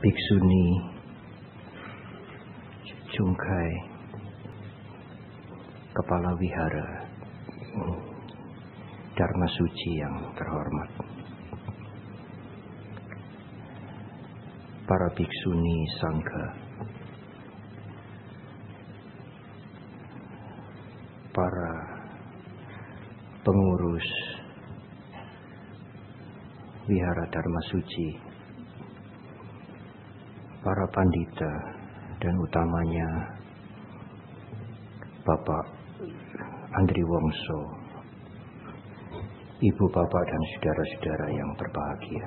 Biksuni Cungkai, Kepala Wihara Dharma Suci yang terhormat, para biksuni sangha, para pengurus Wihara Dharma Suci, para pandita, dan utamanya Bapak Andri Wongso, Ibu Bapak dan saudara-saudara yang berbahagia.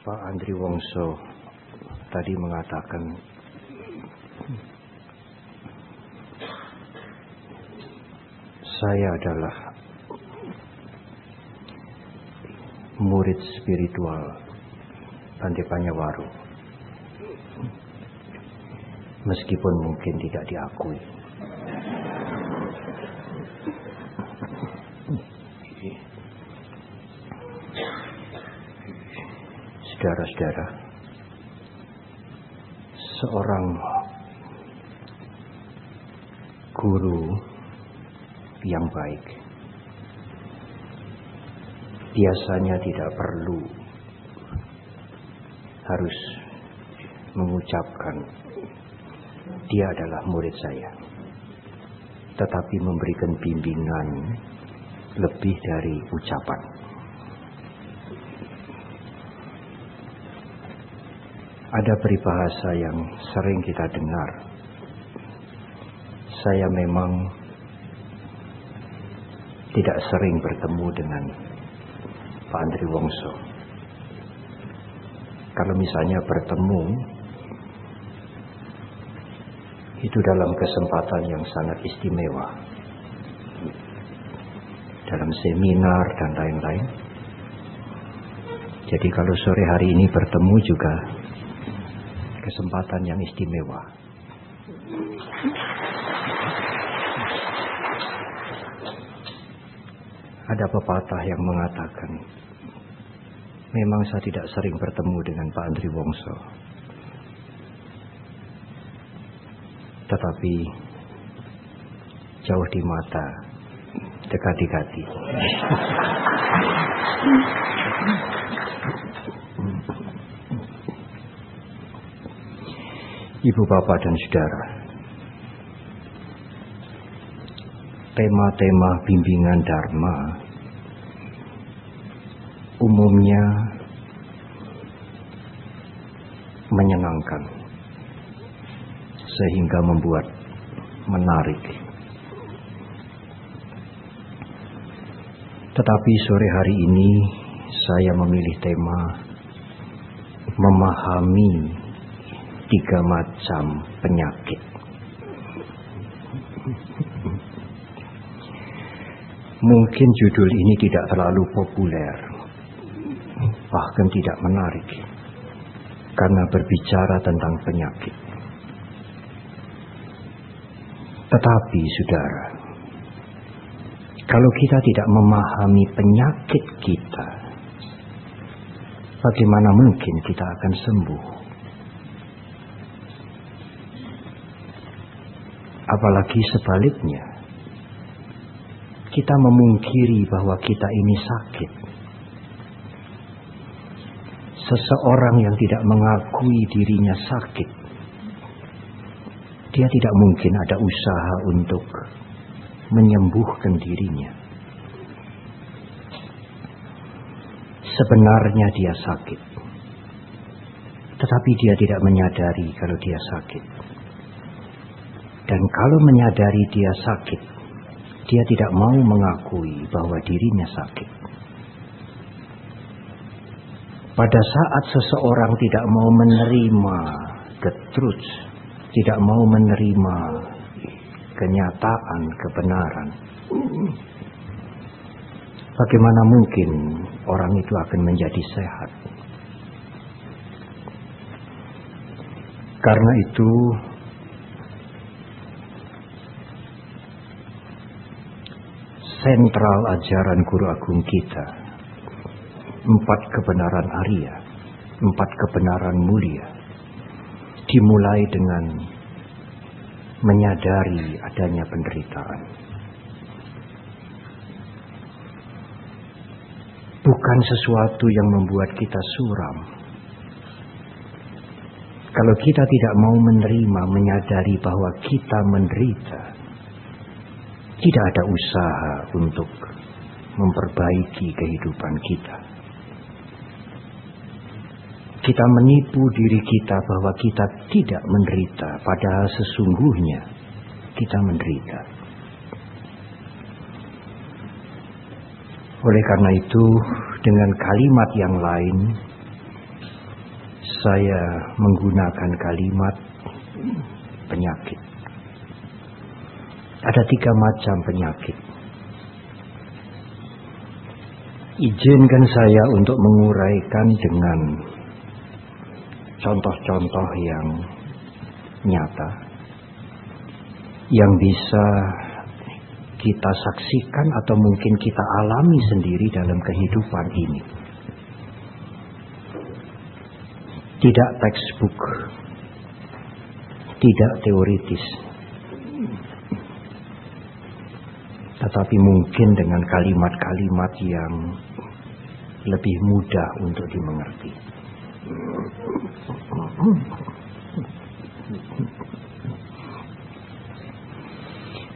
Pak Andri Wongso tadi mengatakan saya adalah murid spiritual Bhante Panyawaru, meskipun mungkin tidak diakui. Saudara-saudara, seorang guru yang baik biasanya tidak perlu harus mengucapkan dia adalah murid saya, tetapi memberikan bimbingan lebih dari ucapan. Ada peribahasa yang sering kita dengar, saya memang tidak sering bertemu dengan Pak Andri Wongso. Kalau misalnya bertemu, itu dalam kesempatan yang sangat istimewa, dalam seminar dan lain-lain. Jadi kalau sore hari ini bertemu juga kesempatan yang istimewa. Ada pepatah yang mengatakan, memang saya tidak sering bertemu dengan Pak Andri Wongso, tetapi jauh di mata, dekat di hati. Ibu, bapak, dan saudara, tema-tema bimbingan Dharma umumnya menyenangkan sehingga membuat menarik. Tetapi sore hari ini saya memilih tema memahami 3 macam penyakit. Mungkin judul ini tidak terlalu populer, bahkan tidak menarik, karena berbicara tentang penyakit. Tetapi saudara, kalau kita tidak memahami penyakit kita, bagaimana mungkin kita akan sembuh? Apalagi sebaliknya, kita memungkiri bahwa kita ini sakit. Seseorang yang tidak mengakui dirinya sakit, dia tidak mungkin ada usaha untuk menyembuhkan dirinya. Sebenarnya dia sakit, tetapi dia tidak menyadari kalau dia sakit. Dan kalau menyadari dia sakit, dia tidak mau mengakui bahwa dirinya sakit. Pada saat seseorang tidak mau menerima the truth, tidak mau menerima kenyataan, kebenaran, bagaimana mungkin orang itu akan menjadi sehat? Karena itu sentral ajaran guru agung kita. 4 kebenaran Arya, 4 kebenaran mulia. Dimulai dengan menyadari adanya penderitaan. Bukan sesuatu yang membuat kita suram. Kalau kita tidak mau menerima, menyadari bahwa kita menderita, tidak ada usaha untuk memperbaiki kehidupan kita. Kita menipu diri kita bahwa kita tidak menderita, padahal sesungguhnya kita menderita. Oleh karena itu, dengan kalimat yang lain, saya menggunakan kalimat penyakit. Ada 3 macam penyakit. Izinkan saya untuk menguraikan dengan contoh-contoh yang nyata, yang bisa kita saksikan atau mungkin kita alami sendiri dalam kehidupan ini. Tidak textbook, tidak teoritis, tetapi mungkin dengan kalimat-kalimat yang lebih mudah untuk dimengerti.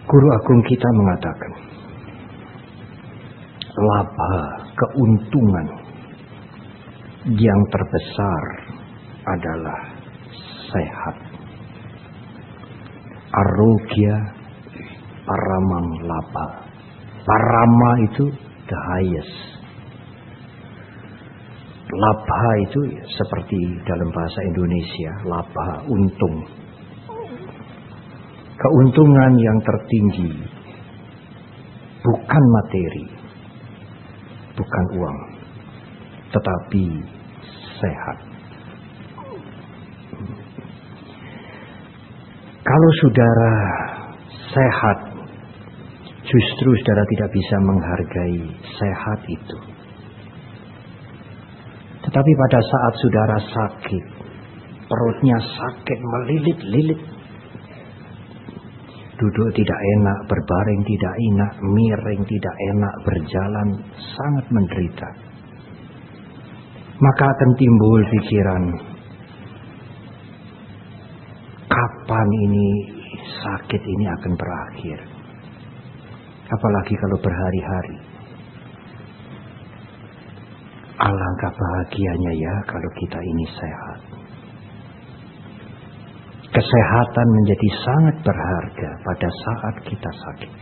Guru agung kita mengatakan, laba, keuntungan yang terbesar adalah sehat. Arogya paramang laba. Parama itu the highest. Laba itu seperti dalam bahasa Indonesia, laba, untung. Keuntungan yang tertinggi bukan materi, bukan uang, tetapi sehat. Kalau saudara sehat, justru saudara tidak bisa menghargai sehat itu. Tetapi pada saat saudara sakit, perutnya sakit melilit-lilit, duduk tidak enak, berbaring tidak enak, miring tidak enak, berjalan sangat menderita, maka akan timbul pikiran, kapan ini sakit ini akan berakhir? Apalagi kalau berhari-hari. Alangkah bahagianya ya kalau kita ini sehat. Kesehatan menjadi sangat berharga pada saat kita sakit.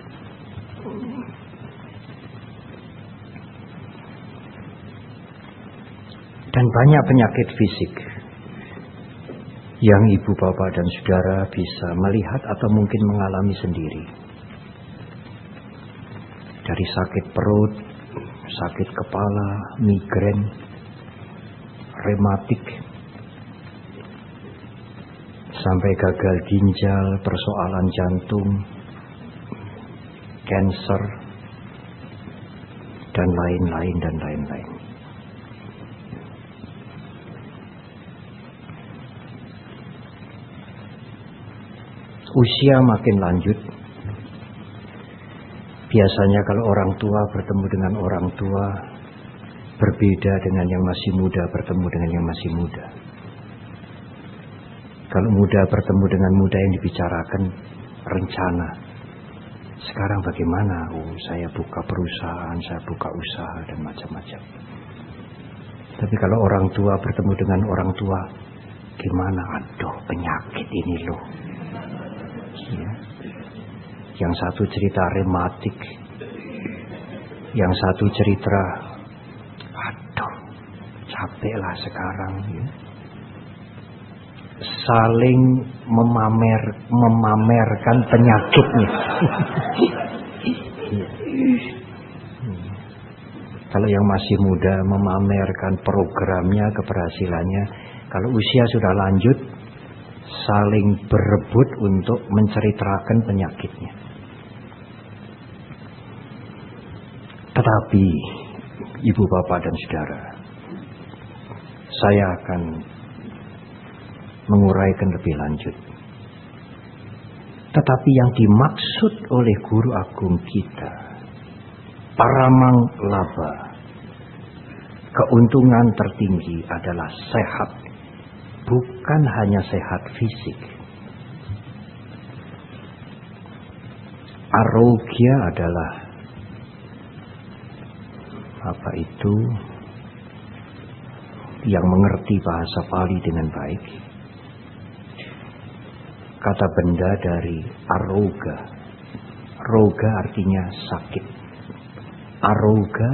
Dan banyak penyakit fisik yang ibu, bapak, dan saudara bisa melihat atau mungkin mengalami sendiri. Dari sakit perut, sakit kepala, migrain, rematik, sampai gagal ginjal, persoalan jantung, kanker, dan lain-lain dan lain-lain. Usia makin lanjut. Biasanya kalau orang tua bertemu dengan orang tua, berbeda dengan yang masih muda bertemu dengan yang masih muda. Kalau muda bertemu dengan muda yang dibicarakan rencana. Sekarang bagaimana? Saya buka perusahaan, saya buka usaha dan macam-macam. Tapi kalau orang tua bertemu dengan orang tua, gimana? Aduh, penyakit ini loh. Ya. Yang satu cerita rematik, yang satu cerita, aduh, capek lah sekarang. Ya. Saling memamerkan penyakitnya. Kalau yang masih muda memamerkan programnya, keberhasilannya. Kalau usia sudah lanjut, saling berebut untuk menceritakan penyakitnya. Tetapi ibu, bapak, dan saudara, saya akan menguraikan lebih lanjut. Tetapi yang dimaksud oleh guru agung kita, paramang laba, keuntungan tertinggi adalah sehat. Bukan hanya sehat fisik. Arogya adalah apa itu? Yang mengerti bahasa Pali dengan baik. Kata benda dari aroga. Roga artinya sakit. Aroga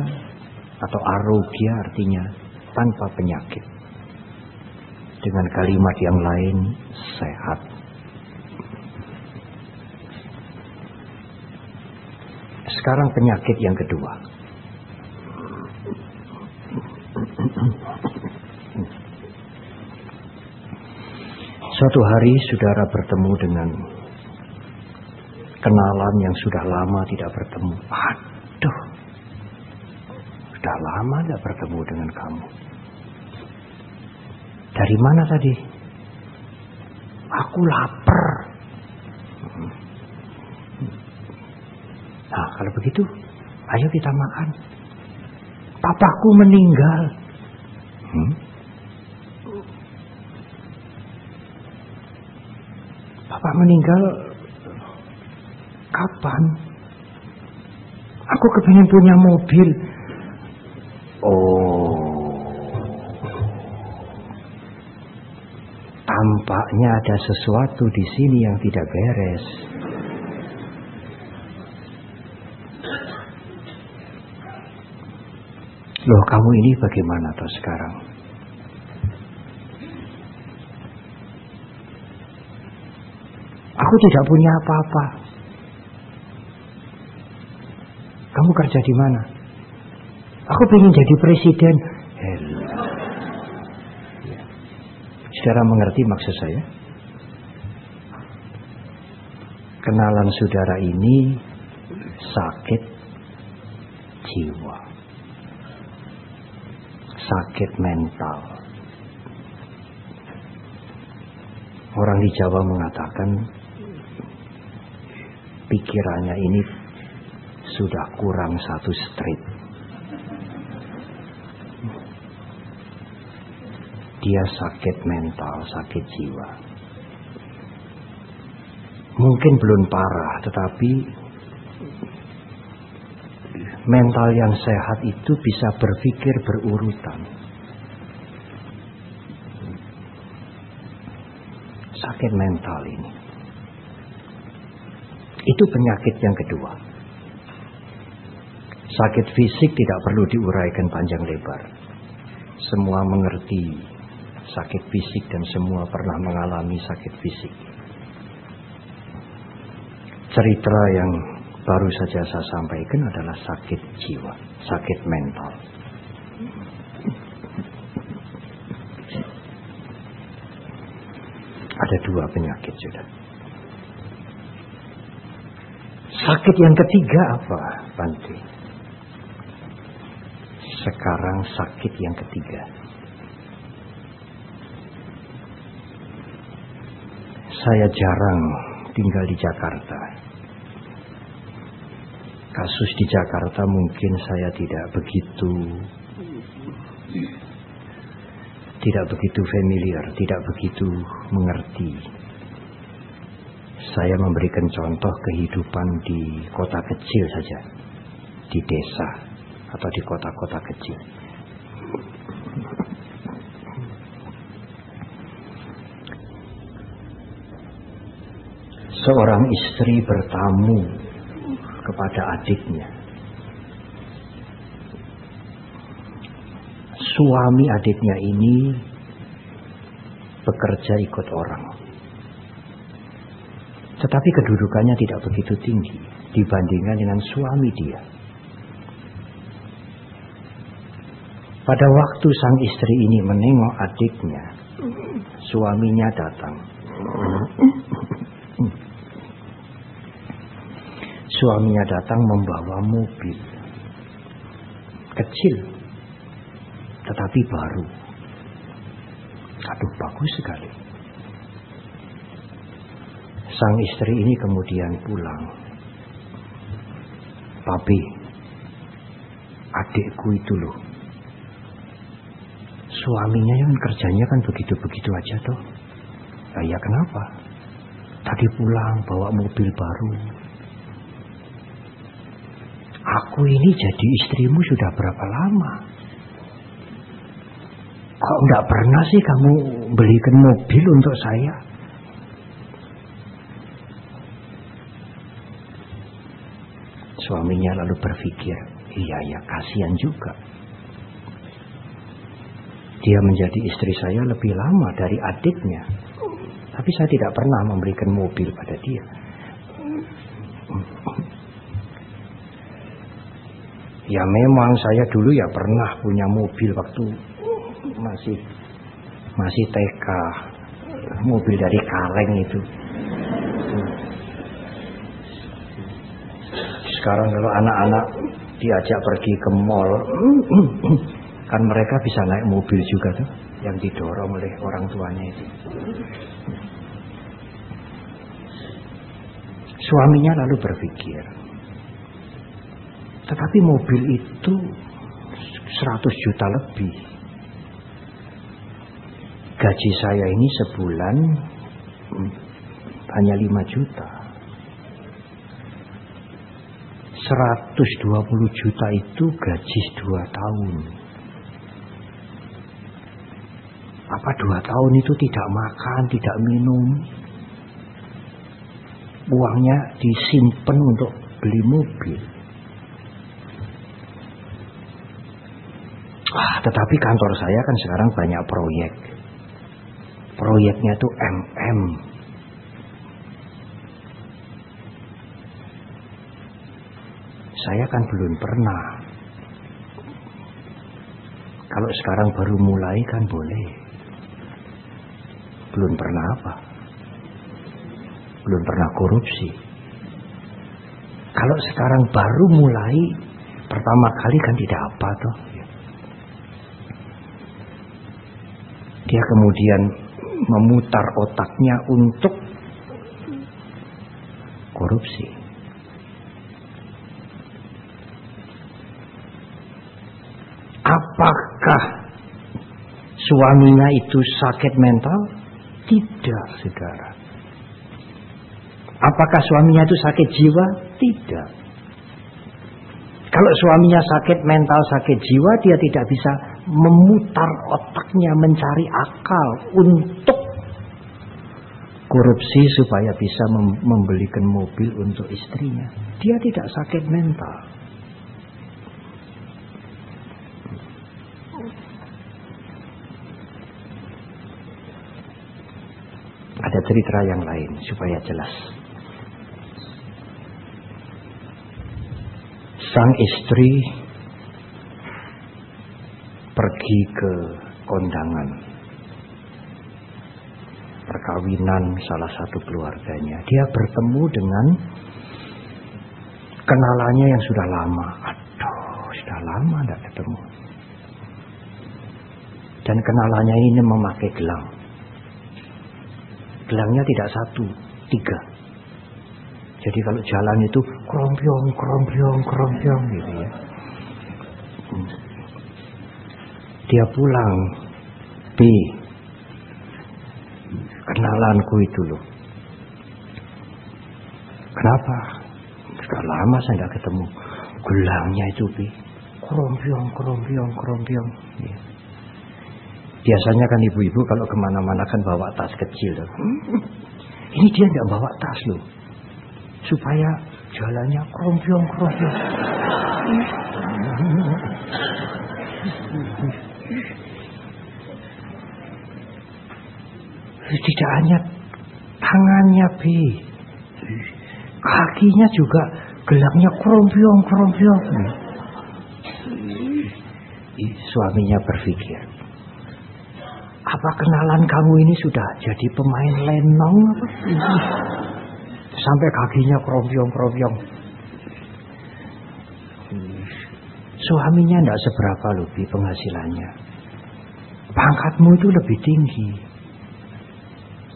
atau arogya artinya tanpa penyakit. Dengan kalimat yang lain, sehat. Sekarang penyakit yang kedua. Suatu hari saudara bertemu dengan kenalan yang sudah lama tidak bertemu. Aduh, sudah lama tidak bertemu dengan kamu. Dari mana tadi? Aku lapar. Nah, kalau begitu, ayo kita makan. Papaku meninggal. Papa meninggal kapan? Aku kepingin punya mobil. Tampaknya ada sesuatu di sini yang tidak beres. Loh, kamu ini bagaimana toh sekarang? Aku tidak punya apa-apa. Kamu kerja di mana? Aku pengen jadi presiden. Saudara mengerti maksud saya? Kenalan saudara ini sakit jiwa. Sakit mental. Orang di Jawa mengatakan pikirannya ini sudah kurang satu strip. Dia sakit mental, sakit jiwa. Mungkin belum parah, tetapi mental yang sehat itu bisa berpikir berurutan. Sakit mental ini. Itu penyakit yang kedua. Sakit fisik tidak perlu diuraikan panjang lebar. Semua mengerti sakit fisik dan semua pernah mengalami sakit fisik. Cerita yang baru saja saya sampaikan adalah sakit jiwa, sakit mental. Ada dua penyakit sudah. Sakit yang ketiga apa, Bante? Sekarang sakit yang ketiga. Saya jarang tinggal di Jakarta. Kasus di Jakarta mungkin saya tidak begitu familiar, tidak begitu mengerti. Saya memberikan contoh kehidupan di kota kecil saja, di desa atau di kota-kota kecil. Seorang istri bertamu kepada adiknya. Suami adiknya ini bekerja ikut orang. Tetapi kedudukannya tidak begitu tinggi dibandingkan dengan suami dia. Pada waktu sang istri ini menengok adiknya, suaminya datang. Suaminya datang membawa mobil. kecil, tetapi baru. Aduh, bagus sekali. Sang istri ini kemudian pulang. Papi, adikku itu loh, suaminya yang kerjanya kan begitu-begitu aja toh. Nah, ya kenapa? Tadi pulang bawa mobil baru. Aku ini jadi istrimu sudah berapa lama? Kok enggak pernah sih kamu belikan mobil untuk saya? Suaminya lalu berpikir, iya ya, kasihan juga. Dia menjadi istri saya lebih lama dari adiknya, tapi saya tidak pernah memberikan mobil pada dia. Ya memang saya dulu ya pernah punya mobil waktu masih TK, mobil dari kaleng itu. Sekarang kalau anak-anak diajak pergi ke mall, kan mereka bisa naik mobil juga tuh, yang didorong oleh orang tuanya itu. Suaminya lalu berpikir, tetapi mobil itu 100 juta lebih. Gaji saya ini sebulan hanya 5 juta. 120 juta itu gaji 2 tahun. Apa 2 tahun itu tidak makan, tidak minum? Uangnya disimpan untuk beli mobil. Tetapi kantor saya kan sekarang banyak proyek. Proyeknya itu MM. Saya kan belum pernah. Kalau sekarang baru mulai kan boleh. Belum pernah apa? Belum pernah korupsi. Kalau sekarang baru mulai, pertama kali kan tidak apa toh. Dia kemudian memutar otaknya untuk korupsi. Apakah suaminya itu sakit mental? Tidak, saudara. Apakah suaminya itu sakit jiwa? Tidak. Kalau suaminya sakit mental, sakit jiwa, dia tidak bisa memutar otaknya mencari akal untuk korupsi supaya bisa membelikan mobil untuk istrinya. Dia tidak sakit mental. Ada cerita yang lain supaya jelas. Sang istri pergi ke kondangan perkawinan salah satu keluarganya. Dia bertemu dengan kenalannya yang sudah lama. Aduh, sudah lama tidak ketemu. Dan kenalannya ini memakai gelang. Gelangnya tidak 1, 3. Jadi kalau jalan itu krombyong, krombyong, krombyong gitu ya. Dia pulang, B, kenalanku itu loh. Kenapa? Sudah lama saya tidak ketemu. Gelangnya itu B, krombyong, krombyong, krombyong. Ya. Biasanya kan ibu-ibu kalau kemana-mana kan bawa tas kecil loh. Ini dia tidak bawa tas loh, supaya jalannya krombyong, krombyong. Tidak hanya tangannya B, kakinya juga gelangnya krombyong, krombyong. Suaminya berpikir, apa kenalan kamu ini sudah jadi pemain lenong apa? Sampai kakinya krombyong, krombyong. Suaminya tidak seberapa lebih penghasilannya. Pangkatmu itu lebih tinggi.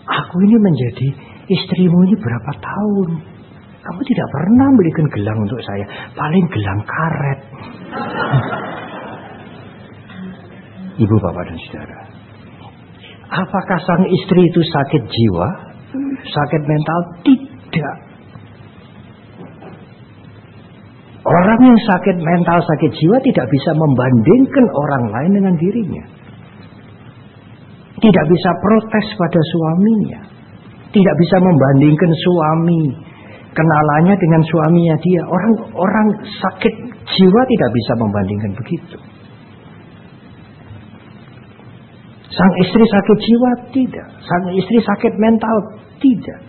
Aku ini menjadi istrimu ini berapa tahun. Kamu tidak pernah belikan gelang untuk saya. Paling gelang karet. Ibu, bapak, dan saudara. Apakah sang istri itu sakit jiwa? Sakit mental? Tidak. Orang yang sakit mental, sakit jiwa tidak bisa membandingkan orang lain dengan dirinya. Tidak bisa protes pada suaminya. Tidak bisa membandingkan suami kenalannya dengan suaminya dia. Orang sakit jiwa tidak bisa membandingkan begitu. Sang istri sakit jiwa tidak. Sang istri sakit mental tidak.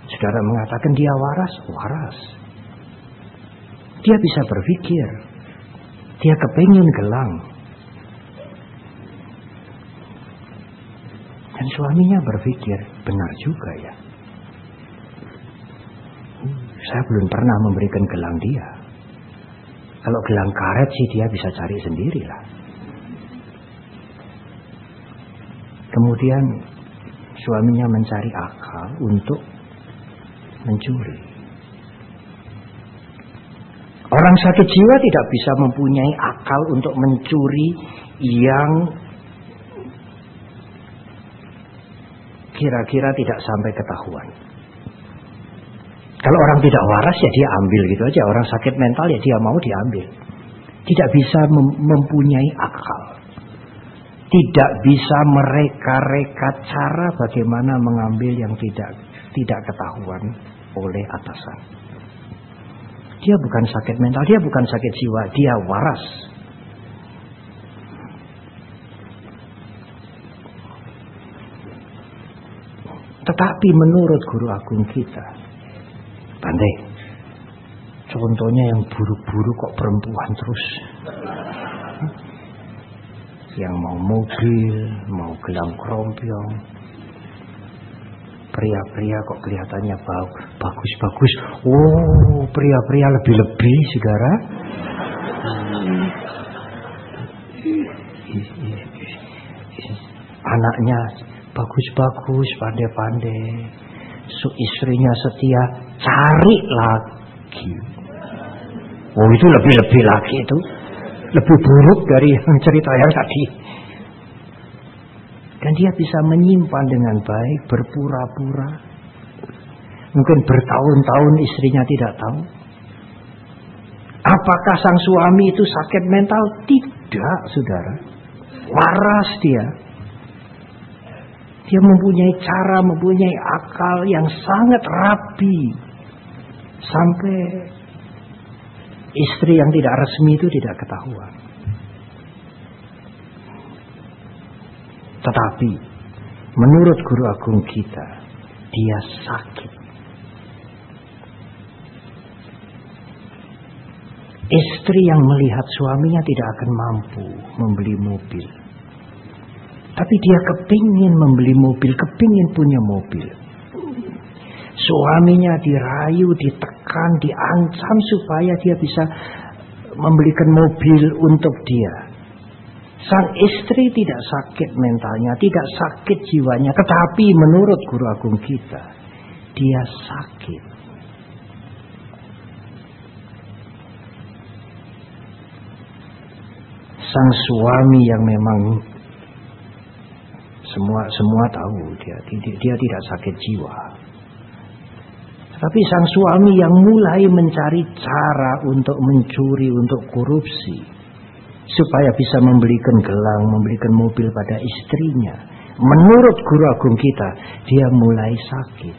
Saudara mengatakan dia waras, waras. Dia bisa berpikir. Dia kepingin gelang. Dan suaminya berpikir, benar juga ya. Saya belum pernah memberikan gelang dia. Kalau gelang karet sih dia bisa cari sendirilah. Kemudian suaminya mencari akal untuk mencuri. Orang sakit jiwa tidak bisa mempunyai akal untuk mencuri yang kira-kira tidak sampai ketahuan. Kalau orang tidak waras ya dia ambil gitu aja. Orang sakit mental ya dia mau diambil. Tidak bisa mempunyai akal. Tidak bisa mereka-reka cara bagaimana mengambil yang tidak ketahuan oleh atasan. Dia bukan sakit mental, dia bukan sakit jiwa, dia waras. Tetapi menurut guru agung kita, Bante, contohnya yang buruk-buruk kok perempuan terus. Yang mau mobil, mau gelang krompiong. Pria-pria kok kelihatannya bagus-bagus. Oh, pria-pria lebih-lebih, saudara. Anaknya bagus-bagus, pandai-pandai. Istrinya setia, cari lagi. Oh, itu lebih-lebih lagi itu. Lebih buruk dari yang cerita yang tadi. Dan dia bisa menyimpan dengan baik, berpura-pura. Mungkin bertahun-tahun istrinya tidak tahu. Apakah sang suami itu sakit mental? Tidak, saudara. Waras dia. Dia mempunyai cara, mempunyai akal yang sangat rapi. Sampai istri yang tidak resmi itu tidak ketahuan. Tetapi menurut guru agung kita, dia sakit. Istri yang melihat suaminya tidak akan mampu membeli mobil. Tapi dia kepingin membeli mobil, kepingin punya mobil. Suaminya dirayu, ditekan, diancam supaya dia bisa membelikan mobil untuk dia. Sang istri tidak sakit mentalnya, tidak sakit jiwanya. Tetapi menurut guru agung kita, dia sakit. Sang suami yang memang semua tahu dia tidak sakit jiwa. Tapi sang suami yang mulai mencari cara untuk mencuri, untuk korupsi, supaya bisa membelikan gelang, membelikan mobil pada istrinya. Menurut guru agung kita, dia mulai sakit.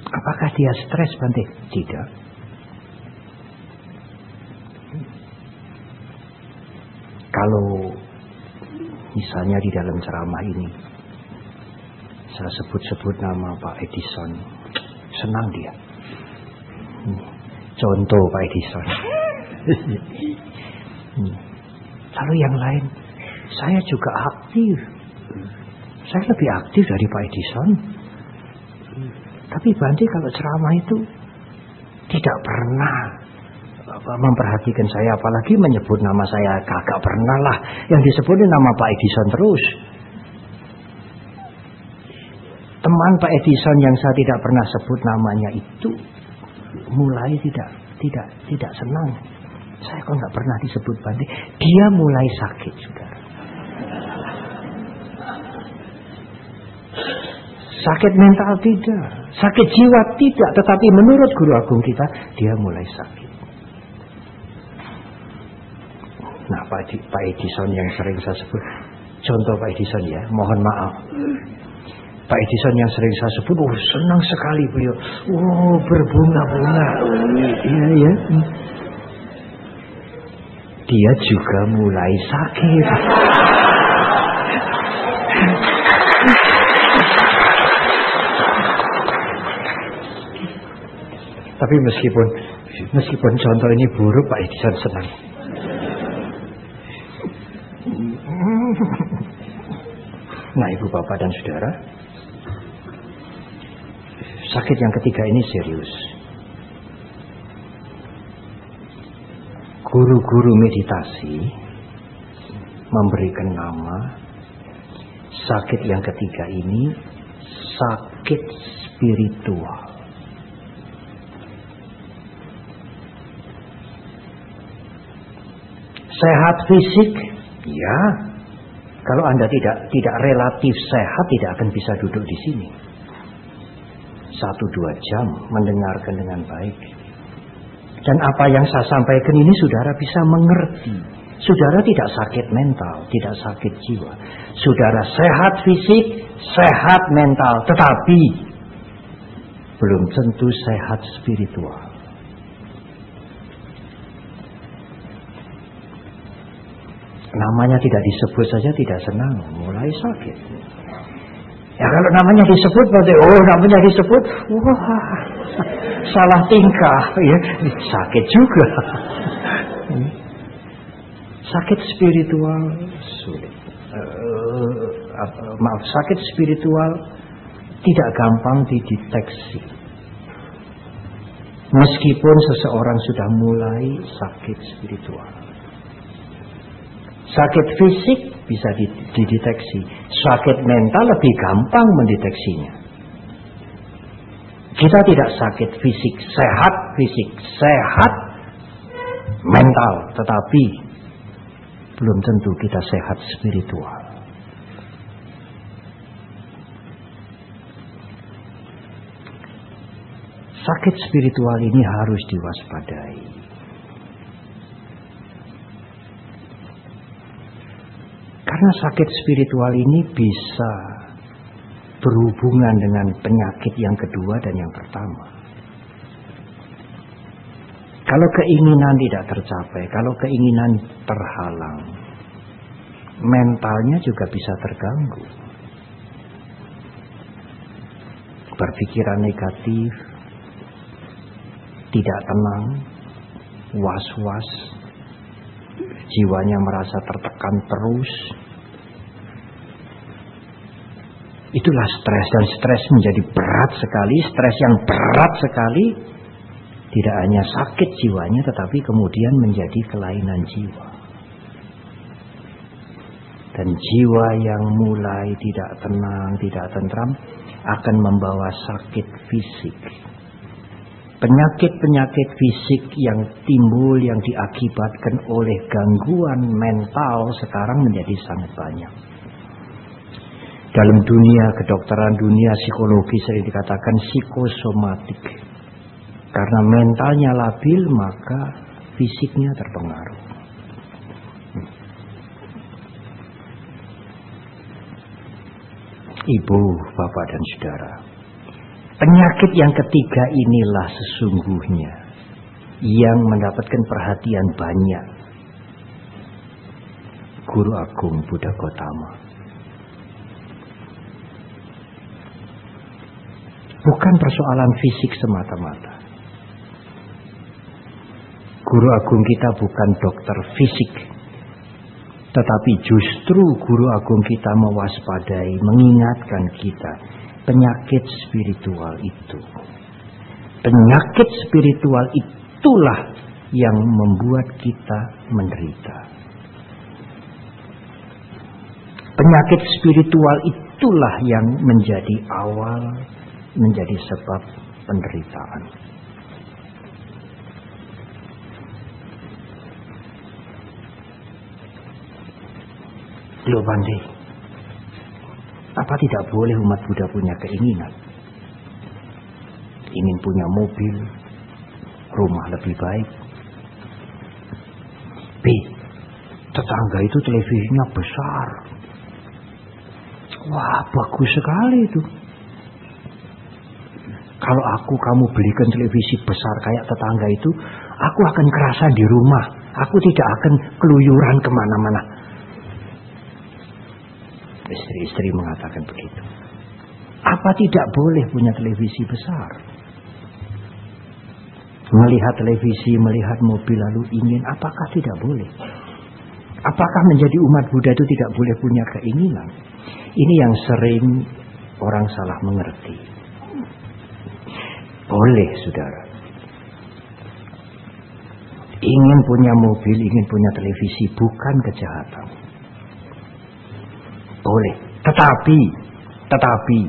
Apakah dia stres, Bante? Tidak. Kalau misalnya di dalam ceramah ini saya sebut-sebut nama Pak Edison, senang dia. Contoh Pak Edison. Lalu yang lain, saya juga aktif Saya lebih aktif dari Pak Edison. Tapi Bante kalau ceramah itu tidak pernah memperhatikan saya, apalagi menyebut nama saya. Kagak pernah lah, yang disebutin nama Pak Edison terus. Teman Pak Edison yang saya tidak pernah sebut namanya itu mulai tidak senang. Saya kok nggak pernah disebut Bante. Dia mulai sakit, saudara. Sakit mental tidak, sakit jiwa tidak, tetapi menurut guru agung kita, dia mulai sakit. Nah, Pak Edison yang sering saya sebut, contoh Pak Edison ya, mohon maaf. Pak Edison yang sering saya sebut, senang sekali beliau. Berbunga-bunga. Iya. Dia juga mulai sakit. Tapi meskipun contoh ini buruk, Pak Edison senang. Nah, Ibu Bapak dan Saudara, sakit yang ketiga ini serius. Guru-guru meditasi memberikan nama sakit yang ketiga ini sakit spiritual. Sehat fisik, ya. Kalau Anda tidak relatif sehat, tidak akan bisa duduk di sini 1-2 jam mendengarkan dengan baik. Dan apa yang saya sampaikan ini saudara bisa mengerti. Saudara tidak sakit mental, tidak sakit jiwa. Saudara sehat fisik, sehat mental, tetapi belum tentu sehat spiritual. Namanya tidak disebut saja tidak senang, mulai sakit. Ya kalau namanya disebut, namanya disebut, wah, salah tingkah, ya, sakit juga. Sakit spiritual sulit. Sakit spiritual tidak gampang dideteksi. Meskipun seseorang sudah mulai sakit spiritual. Sakit fisik bisa dideteksi. Sakit mental lebih gampang mendeteksinya. Kita tidak sakit fisik, sehat mental, tetapi belum tentu kita sehat spiritual. Sakit spiritual ini harus diwaspadai. Karena sakit spiritual ini bisa berhubungan dengan penyakit yang kedua dan yang pertama. Kalau keinginan tidak tercapai, kalau keinginan terhalang, mentalnya juga bisa terganggu. Berpikiran negatif, tidak tenang, was-was, jiwanya merasa tertekan terus. Itulah stres, dan stres menjadi berat sekali. Stres yang berat sekali tidak hanya sakit jiwanya, tetapi kemudian menjadi kelainan jiwa. Dan jiwa yang mulai tidak tenang, tidak tentram akan membawa sakit fisik. Penyakit-penyakit fisik yang timbul, yang diakibatkan oleh gangguan mental sekarang menjadi sangat banyak. Dalam dunia kedokteran, dunia psikologi sering dikatakan psikosomatik. Karena mentalnya labil, maka fisiknya terpengaruh. Ibu, bapak dan saudara, penyakit yang ketiga inilah sesungguhnya yang mendapatkan perhatian banyak Guru Agung Buddha Gautama. Bukan persoalan fisik semata-mata. Guru Agung kita bukan dokter fisik, Tetapi justru guru agung kita mewaspadai, mengingatkan kita penyakit spiritual itu. Penyakit spiritual itulah yang membuat kita menderita. Penyakit spiritual itulah yang menjadi awal, menjadi sebab penderitaan. Loh Bante, apa tidak boleh umat Buddha punya keinginan? Ingin punya mobil, rumah lebih baik. B, tetangga itu televisinya besar. Wah, bagus sekali itu. Kalau kamu belikan televisi besar kayak tetangga itu, aku akan kerasan di rumah. Aku tidak akan keluyuran kemana-mana. Istri-istri mengatakan begitu. Apa tidak boleh punya televisi besar? Melihat televisi, melihat mobil lalu ingin, apakah tidak boleh? Apakah menjadi umat Buddha itu tidak boleh punya keinginan? Ini yang sering orang salah mengerti. Boleh, saudara. Ingin punya mobil, ingin punya televisi bukan kejahatan. Boleh. Tetapi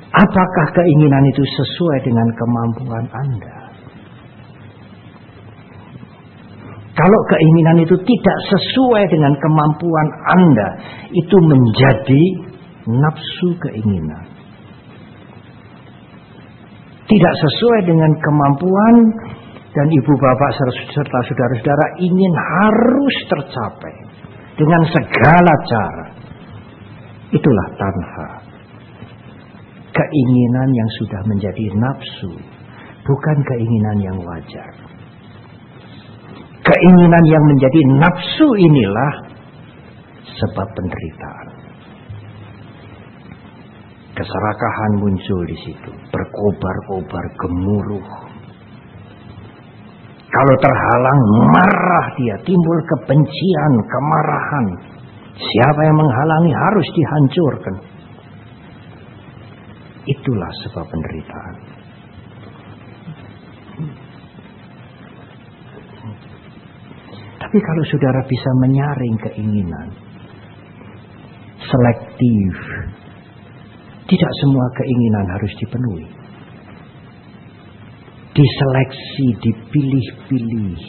apakah keinginan itu sesuai dengan kemampuan Anda? Kalau keinginan itu tidak sesuai dengan kemampuan Anda, itu menjadi nafsu keinginan. Tidak sesuai dengan kemampuan dan ibu bapak serta saudara-saudara ingin harus tercapai dengan segala cara. Itulah tanha. Keinginan yang sudah menjadi nafsu, bukan keinginan yang wajar. Keinginan yang menjadi nafsu inilah sebab penderitaan. Keserakahan muncul di situ, berkobar-kobar, gemuruh. Kalau terhalang, marah dia, timbul kebencian, kemarahan. Siapa yang menghalangi harus dihancurkan. Itulah sebab penderitaan. Tapi kalau saudara bisa menyaring keinginan, selektif, tidak semua keinginan harus dipenuhi. Diseleksi, dipilih-pilih.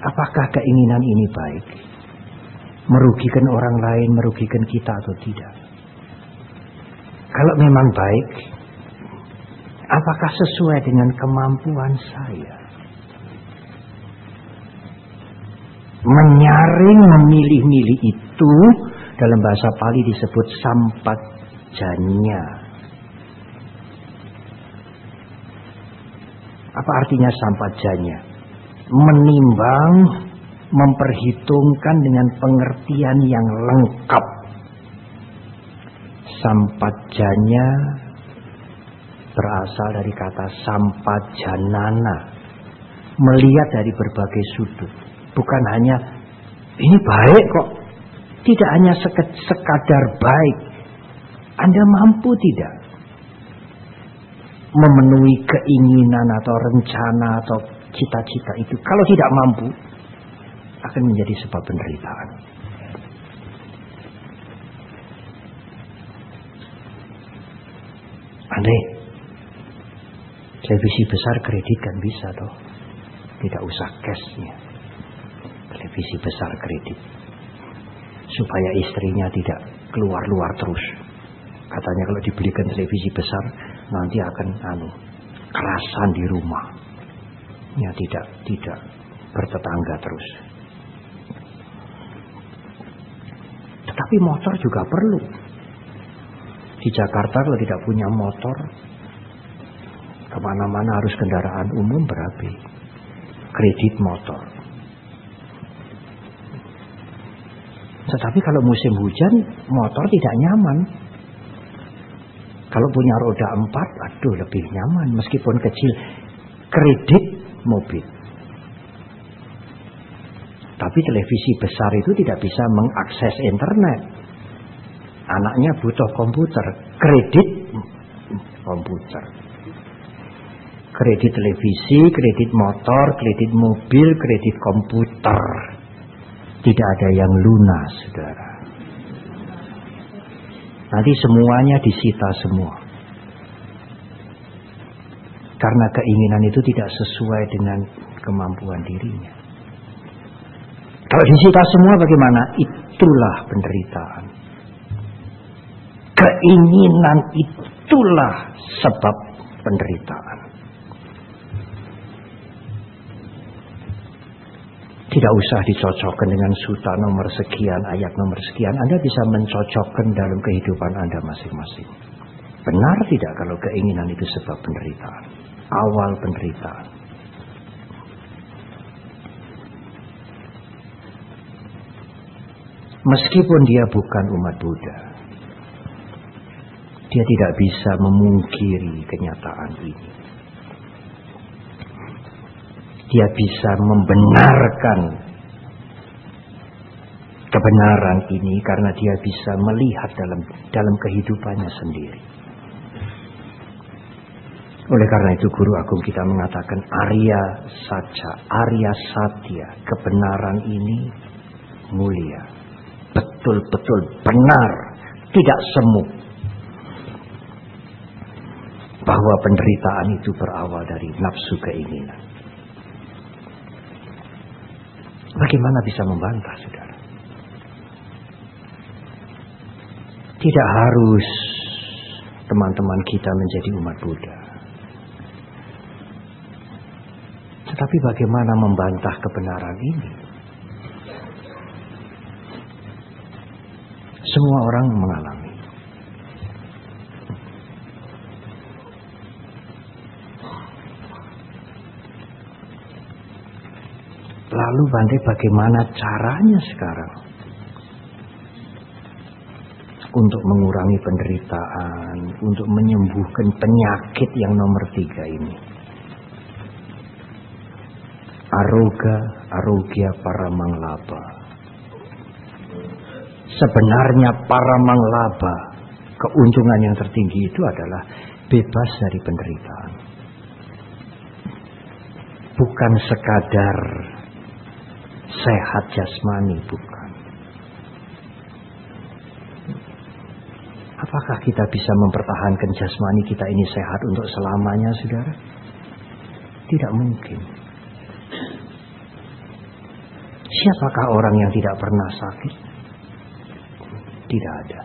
Apakah keinginan ini baik? Merugikan orang lain, merugikan kita atau tidak? Kalau memang baik, apakah sesuai dengan kemampuan saya? Menyaring, memilih-milih itu dalam bahasa Pali disebut sampajanya. Apa artinya sampajanya? Menimbang, memperhitungkan dengan pengertian yang lengkap. Sampajanya berasal dari kata sampajanana, melihat dari berbagai sudut. Bukan hanya ini baik kok, tidak hanya sekadar baik. Anda mampu tidak memenuhi keinginan atau rencana atau cita-cita itu? Kalau tidak mampu, akan menjadi sebab penderitaan. Andai televisi besar kredit kan bisa toh, tidak usah cashnya. Televisi besar kredit supaya istrinya tidak keluar-luar terus. Katanya kalau dibelikan televisi besar nanti akan kerasan di rumah. Ya tidak bertetangga terus. Tetapi motor juga perlu. Di Jakarta kalau tidak punya motor, kemana-mana harus kendaraan umum berapi. Kredit motor. Tetapi kalau musim hujan, motor tidak nyaman. Kalau punya roda 4, aduh lebih nyaman. Meskipun kecil, kredit mobil. Tapi televisi besar itu tidak bisa mengakses internet. Anaknya butuh komputer, kredit komputer. Kredit televisi, kredit motor, kredit mobil, kredit komputer. Tidak ada yang lunas, saudara. Nanti semuanya disita semua. Karena keinginan itu tidak sesuai dengan kemampuan dirinya. Kalau disita semua bagaimana? Itulah penderitaan. Keinginan itulah sebab penderitaan. Tidak usah dicocokkan dengan suta nomor sekian, ayat nomor sekian. Anda bisa mencocokkan dalam kehidupan Anda masing-masing. Benar tidak kalau keinginan itu sebab penderitaan? Awal penderitaan. Meskipun dia bukan umat Buddha, dia tidak bisa memungkiri kenyataan ini. Dia bisa membenarkan kebenaran ini karena dia bisa melihat dalam kehidupannya sendiri. Oleh karena itu guru agung kita mengatakan Arya Saja, Arya Satya, kebenaran ini mulia, betul-betul benar, tidak semu. Bahwa penderitaan itu berawal dari nafsu keinginan. Bagaimana bisa membantah, saudara? Tidak harus teman-teman kita menjadi umat Buddha. Tetapi bagaimana membantah kebenaran ini? Semua orang mengalami. Lalu bagaimana caranya sekarang untuk mengurangi penderitaan, untuk menyembuhkan penyakit yang nomor 3 ini? Arogya Paramanglaba. Sebenarnya Paramanglaba, keuntungan yang tertinggi itu adalah bebas dari penderitaan. Bukan sekadar sehat jasmani, bukan. Apakah kita bisa mempertahankan jasmani kita ini sehat untuk selamanya, saudara? Tidak mungkin. Siapakah orang yang tidak pernah sakit? Tidak ada.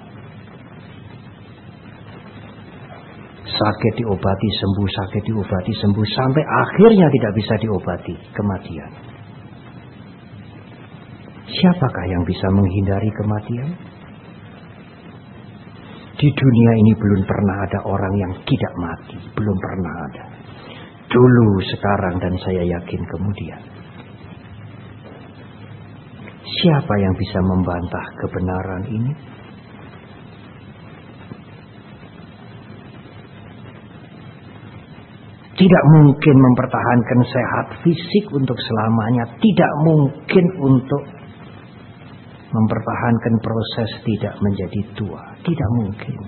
Sakit diobati sembuh, sakit diobati sembuh, sampai akhirnya tidak bisa diobati, kematian. Siapakah yang bisa menghindari kematian? Di dunia ini belum pernah ada orang yang tidak mati. Belum pernah ada. Dulu, sekarang, dan saya yakin kemudian. Siapa yang bisa membantah kebenaran ini? Tidak mungkin mempertahankan sehat fisik untuk selamanya. Tidak mungkin untuk mempertahankan proses tidak menjadi tua. Tidak mungkin.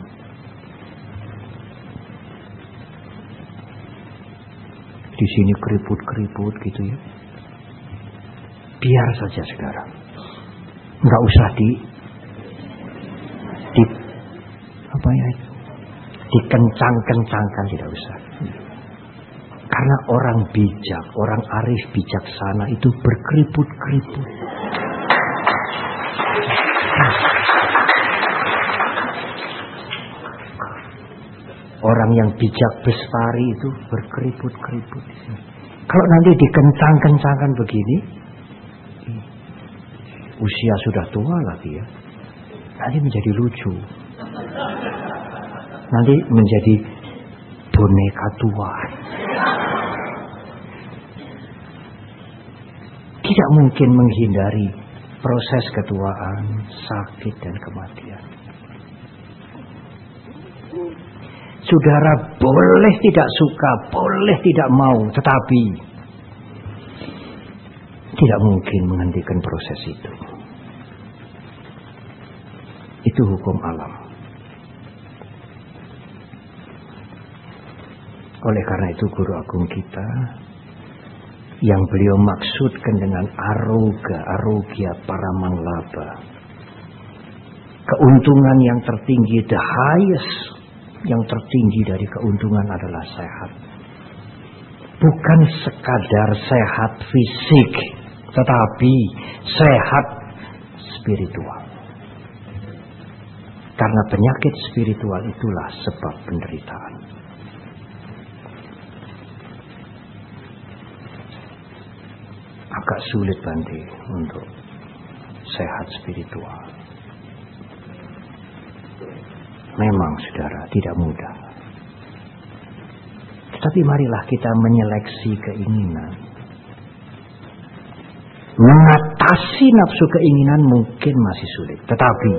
Di sini keriput-keriput gitu ya. Biar saja sekarang. Enggak usah dikencang-kencangkan, tidak usah. Karena orang bijak, orang arif bijaksana itu berkeriput-keriput. Orang yang bijak bestari itu berkeriput-keriput. Kalau nanti dikencang-kencangkan begini, usia sudah tua lagi ya, nanti menjadi lucu. Nanti menjadi boneka tua. Tidak mungkin menghindari proses ketuaan, sakit dan kematian. Saudara boleh tidak suka, boleh tidak mau, tetapi tidak mungkin menghentikan proses itu. Itu hukum alam. Oleh karena itu guru agung kita yang beliau maksudkan dengan arogia paramanglaba, keuntungan yang tertinggi, the highest, yang tertinggi dari keuntungan adalah sehat. Bukan sekadar sehat fisik, tetapi sehat spiritual. Karena penyakit spiritual itulah sebab penderitaan. Agak sulit Bante untuk sehat spiritual. Memang saudara tidak mudah. Tetapi marilah kita menyeleksi keinginan. Mengatasi nafsu keinginan mungkin masih sulit. Tetapi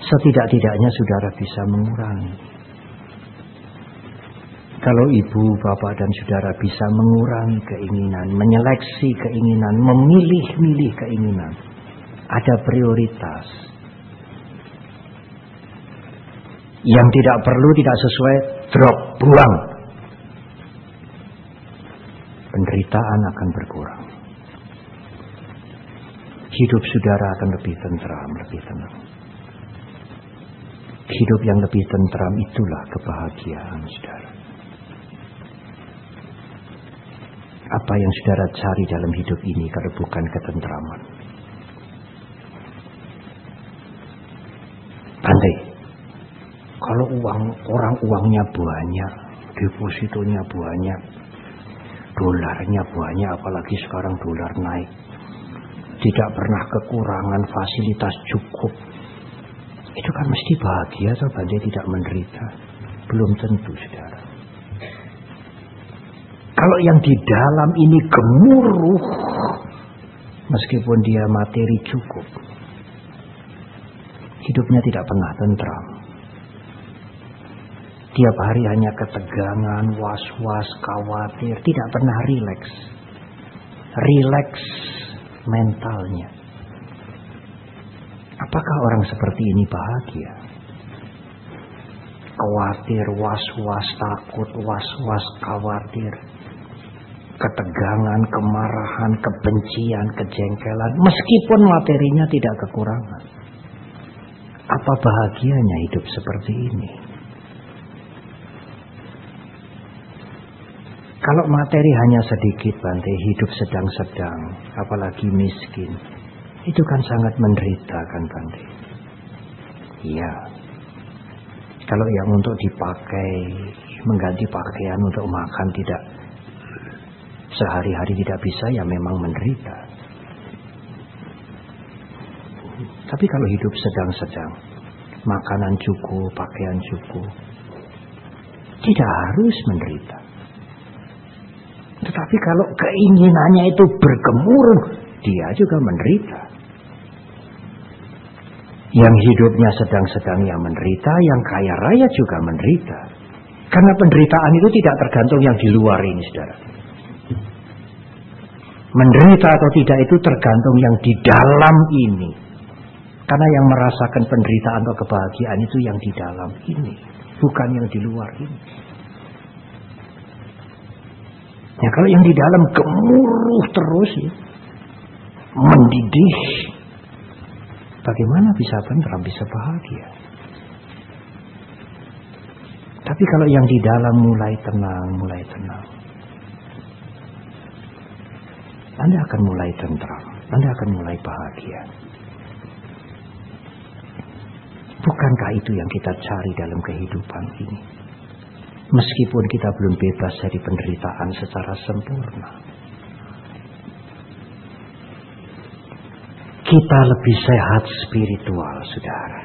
setidak-tidaknya saudara bisa mengurangi. Kalau ibu, bapak dan saudara bisa mengurangi keinginan, menyeleksi keinginan, memilih-milih keinginan. Ada prioritas. Yang tidak perlu, tidak sesuai, drop, buang. Penderitaan akan berkurang. Hidup saudara akan lebih tentram, lebih tenang. Hidup yang lebih tentram itulah kebahagiaan saudara. Apa yang saudara cari dalam hidup ini kalau bukan ketentraman? Pandai. Kalau uangnya banyak, depositonya banyak, dolarnya banyak, apalagi sekarang dolar naik, tidak pernah kekurangan, fasilitas cukup, itu kan mesti bahagia atau Bante tidak menderita? Belum tentu saudara. Kalau yang di dalam ini gemuruh, meskipun dia materi cukup, hidupnya tidak pernah tentram. Tiap hari hanya ketegangan, was-was, khawatir, tidak pernah rileks. Rileks mentalnya. Apakah orang seperti ini bahagia? Khawatir, was-was, takut, was-was, khawatir. Ketegangan, kemarahan, kebencian, kejengkelan. Meskipun materinya tidak kekurangan. Apa bahagianya hidup seperti ini? Kalau materi hanya sedikit Bante, hidup sedang-sedang, apalagi miskin, itu kan sangat menderita kan Bante. Iya. Kalau yang untuk dipakai, mengganti pakaian untuk makan tidak, sehari-hari tidak bisa, ya memang menderita. Tapi kalau hidup sedang-sedang, makanan cukup, pakaian cukup, tidak harus menderita. Tetapi kalau keinginannya itu bergemuruh, dia juga menderita. Yang hidupnya sedang-sedang yang menderita, yang kaya raya juga menderita. Karena penderitaan itu tidak tergantung yang di luar ini, saudara. Menderita atau tidak itu tergantung yang di dalam ini. Karena yang merasakan penderitaan atau kebahagiaan itu yang di dalam ini, bukan yang di luar ini. Ya, kalau yang di dalam gemuruh terus ya, mendidih, bagaimana bisa tentram, bisa bahagia? Tapi kalau yang di dalam mulai tenang, Anda akan mulai tentram, Anda akan mulai bahagia. Bukankah itu yang kita cari dalam kehidupan ini? Meskipun kita belum bebas dari penderitaan secara sempurna, kita lebih sehat spiritual, saudara.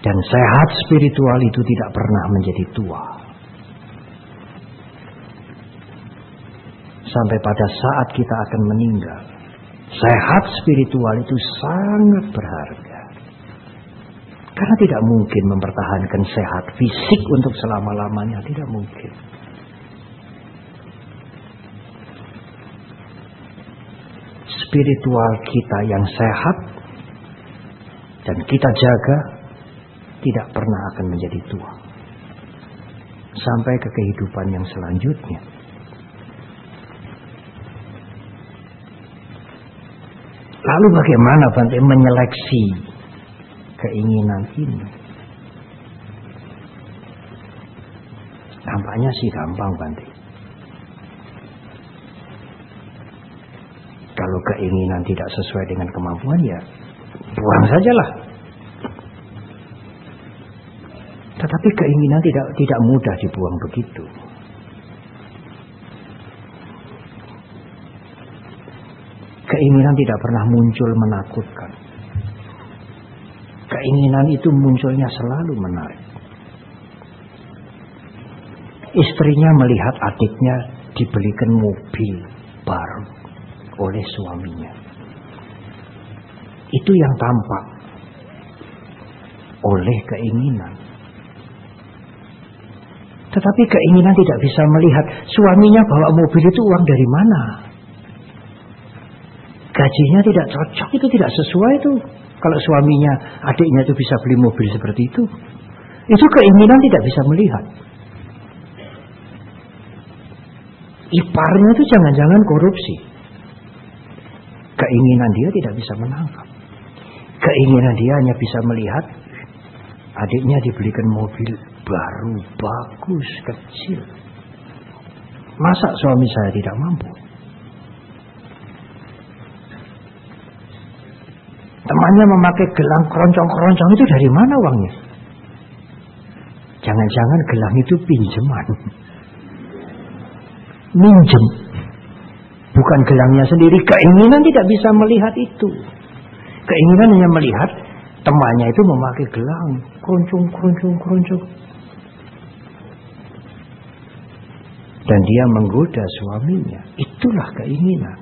Dan sehat spiritual itu tidak pernah menjadi tua. Sampai pada saat kita akan meninggal, sehat spiritual itu sangat berharga. Karena tidak mungkin mempertahankan sehat fisik untuk selama-lamanya. Tidak mungkin. spiritual kita yang sehat dan kita jaga tidak pernah akan menjadi tua sampai ke kehidupan yang selanjutnya. Lalu bagaimana Bante menyeleksi keinginan ini? Tampaknya sih gampang Bante. Kalau keinginan tidak sesuai dengan kemampuan ya buang sajalah. Tetapi keinginan tidak mudah dibuang begitu. Keinginan tidak pernah muncul menakutkan. Keinginan itu munculnya selalu menarik. Istrinya melihat adiknya dibelikan mobil baru oleh suaminya. Itu yang tampak oleh keinginan. Tetapi keinginan tidak bisa melihat suaminya bawa mobil itu uang dari mana. Gajinya tidak cocok, itu tidak sesuai itu. Kalau suaminya, adiknya itu bisa beli mobil seperti itu. Itu keinginan tidak bisa melihat. Iparnya itu jangan-jangan korupsi. Keinginan dia tidak bisa menangkap. Keinginan dia hanya bisa melihat adiknya dibelikan mobil baru, bagus, kecil. Masa suami saya tidak mampu? Temannya memakai gelang keroncong-keroncong, itu dari mana uangnya? Jangan-jangan gelang itu pinjaman. Minjem. Bukan gelangnya sendiri. Keinginan tidak bisa melihat itu. Keinginan hanya melihat temannya itu memakai gelang keroncong. Dan dia menggoda suaminya. Itulah keinginan.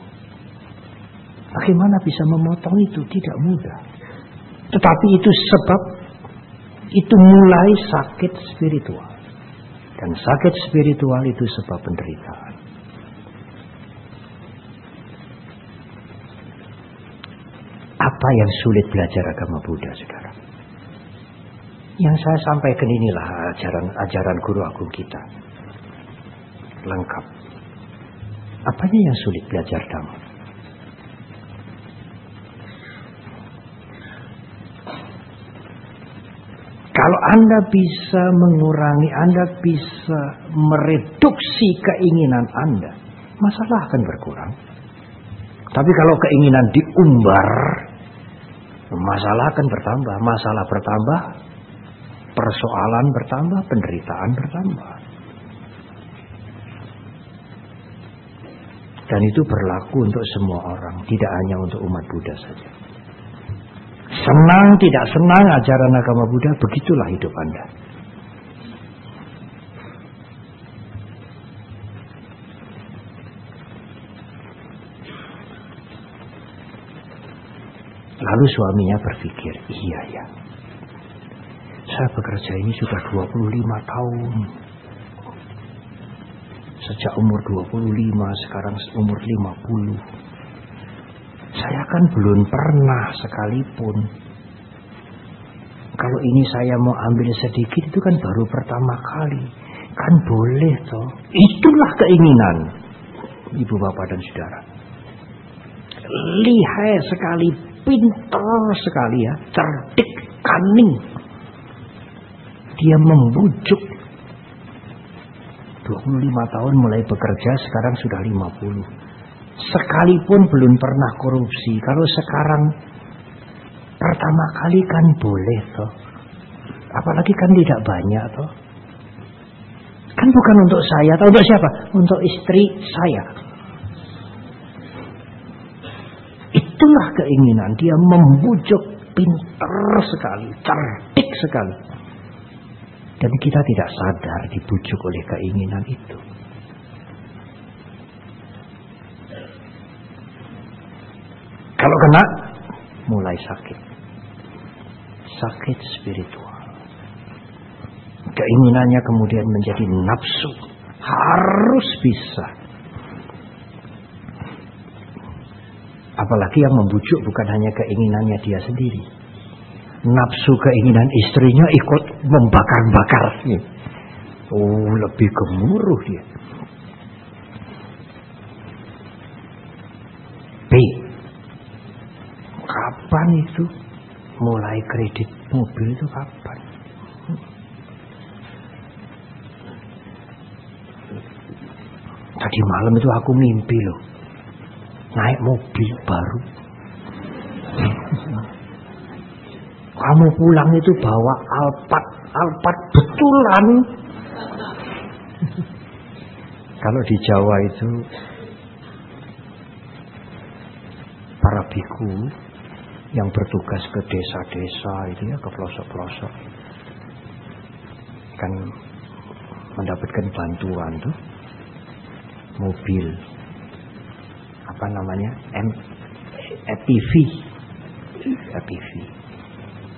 Bagaimana bisa memotong itu? Tidak mudah. Tetapi itu sebab itu mulai sakit spiritual. Dan sakit spiritual itu sebab penderitaan. Apa yang sulit belajar agama Buddha sekarang? Yang saya sampaikan inilah ajaran guru agung kita. Lengkap. Apanya yang sulit belajar Dhamma? Kalau Anda bisa mengurangi, Anda bisa mereduksi keinginan Anda, masalah akan berkurang. Tapi kalau keinginan diumbar, masalah akan bertambah. Masalah bertambah, persoalan bertambah, penderitaan bertambah. Dan itu berlaku untuk semua orang, tidak hanya untuk umat Buddha saja. Senang tidak senang ajaran agama Buddha, begitulah hidup Anda. Lalu suaminya berpikir, iya ya, saya bekerja ini sudah 25 tahun. Sejak umur 25, sekarang umur 50. Saya kan belum pernah sekalipun. Kalau ini saya mau ambil sedikit, itu kan baru pertama kali. Kan boleh toh. Itulah keinginan. Ibu bapak dan saudara. Lihai sekali, pintar sekali ya. Cerdik, cunning. Dia membujuk. 25 tahun mulai bekerja, sekarang sudah 50. Sekalipun belum pernah korupsi. Kalau sekarang pertama kali kan boleh toh. Apalagi kan tidak banyak toh. Kan bukan untuk saya, atau untuk siapa? Untuk istri saya. Itulah keinginan. Dia membujuk, pintar sekali, cerdik sekali. Dan kita tidak sadar dibujuk oleh keinginan itu. Kalau kena, mulai sakit. Sakit spiritual. Keinginannya kemudian menjadi nafsu. Harus bisa. Apalagi yang membujuk bukan hanya keinginannya dia sendiri. Nafsu keinginan istrinya ikut membakar-bakar. Oh, lebih gemuruh dia. B. Kapan itu mulai kredit mobil itu kapan? Tadi malam itu aku mimpi loh, naik mobil baru. Kamu pulang itu bawa Alphard betulan. Kalau di Jawa itu para biku yang bertugas ke desa-desa itu ya, ke pelosok-pelosok, kan mendapatkan bantuan tuh mobil apa namanya EPV.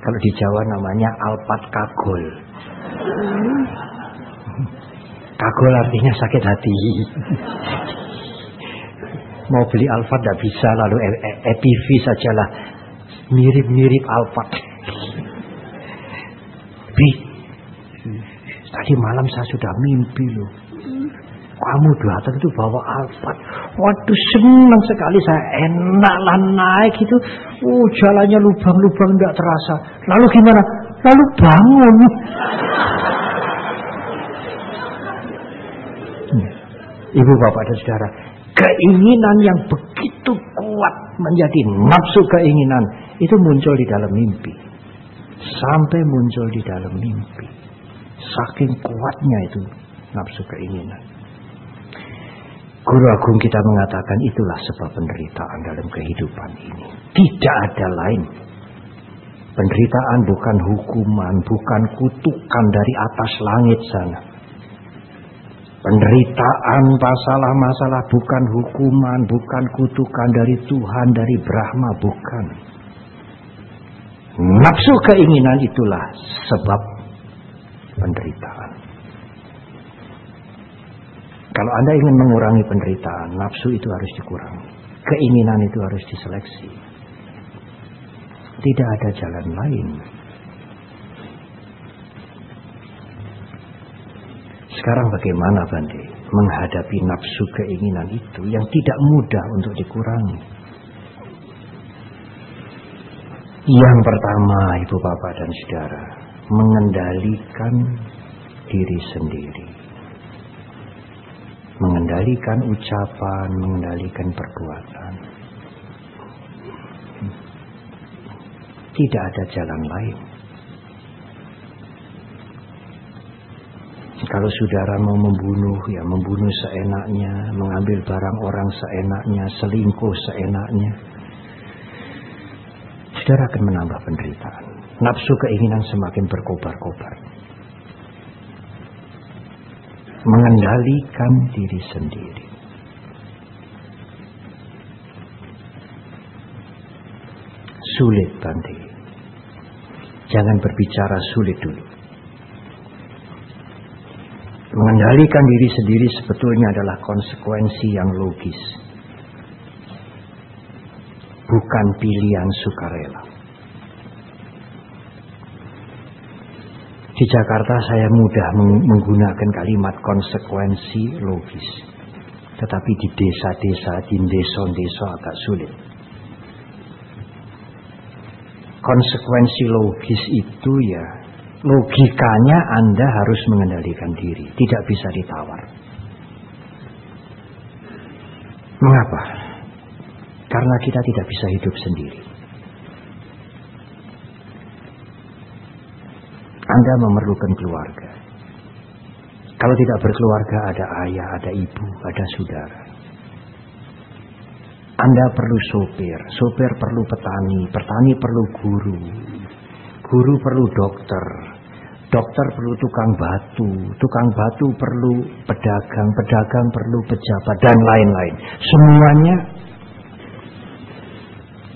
Kalau di Jawa namanya Alphard Kagol. Kagol artinya sakit hati. Mau beli Alphard tidak bisa, lalu EPV sajalah, mirip-mirip Alphard. Tadi malam saya sudah mimpi loh, kamu datang itu bawa Alphard. Waduh, senang sekali saya, enak lah naik itu. Jalannya lubang-lubang tidak terasa. Lalu gimana? Lalu bangun. Ibu, bapak dan saudara, keinginan yang begitu kuat menjadi nafsu keinginan itu muncul di dalam mimpi. Sampai muncul di dalam mimpi. Saking kuatnya itu nafsu keinginan. Guru Agung kita mengatakan itulah sebab penderitaan dalam kehidupan ini. Tidak ada lain. Penderitaan bukan hukuman, bukan kutukan dari atas langit sana. Penderitaan, masalah-masalah bukan hukuman, bukan kutukan dari Tuhan, dari Brahma, bukan. Nafsu keinginan itulah sebab penderitaan. Kalau Anda ingin mengurangi penderitaan, nafsu itu harus dikurangi. Keinginan itu harus diseleksi. Tidak ada jalan lain. Sekarang bagaimana Bante menghadapi nafsu keinginan itu yang tidak mudah untuk dikurangi? Yang pertama, Ibu Bapak dan Saudara, mengendalikan diri sendiri. Mengendalikan ucapan, mengendalikan perbuatan. Tidak ada jalan lain. Kalau saudara mau membunuh, ya membunuh seenaknya, mengambil barang orang seenaknya, selingkuh seenaknya, saudara akan menambah penderitaan. Nafsu keinginan semakin berkobar-kobar. Mengendalikan diri sendiri. Sulit, Bante. Jangan berbicara sulit dulu. Mengendalikan diri sendiri sebetulnya adalah konsekuensi yang logis. Bukan pilihan sukarela. Di Jakarta saya mudah menggunakan kalimat konsekuensi logis. Tetapi di desa-desa, di desa-desa agak sulit. Konsekuensi logis itu ya, logikanya Anda harus mengendalikan diri. Tidak bisa ditawar. Mengapa? Karena kita tidak bisa hidup sendiri. Anda memerlukan keluarga. Kalau tidak berkeluarga, ada ayah, ada ibu, ada saudara. Anda perlu sopir, sopir perlu petani, petani perlu guru, guru perlu dokter, dokter perlu tukang batu perlu pedagang, pedagang perlu pejabat, dan lain-lain. Semuanya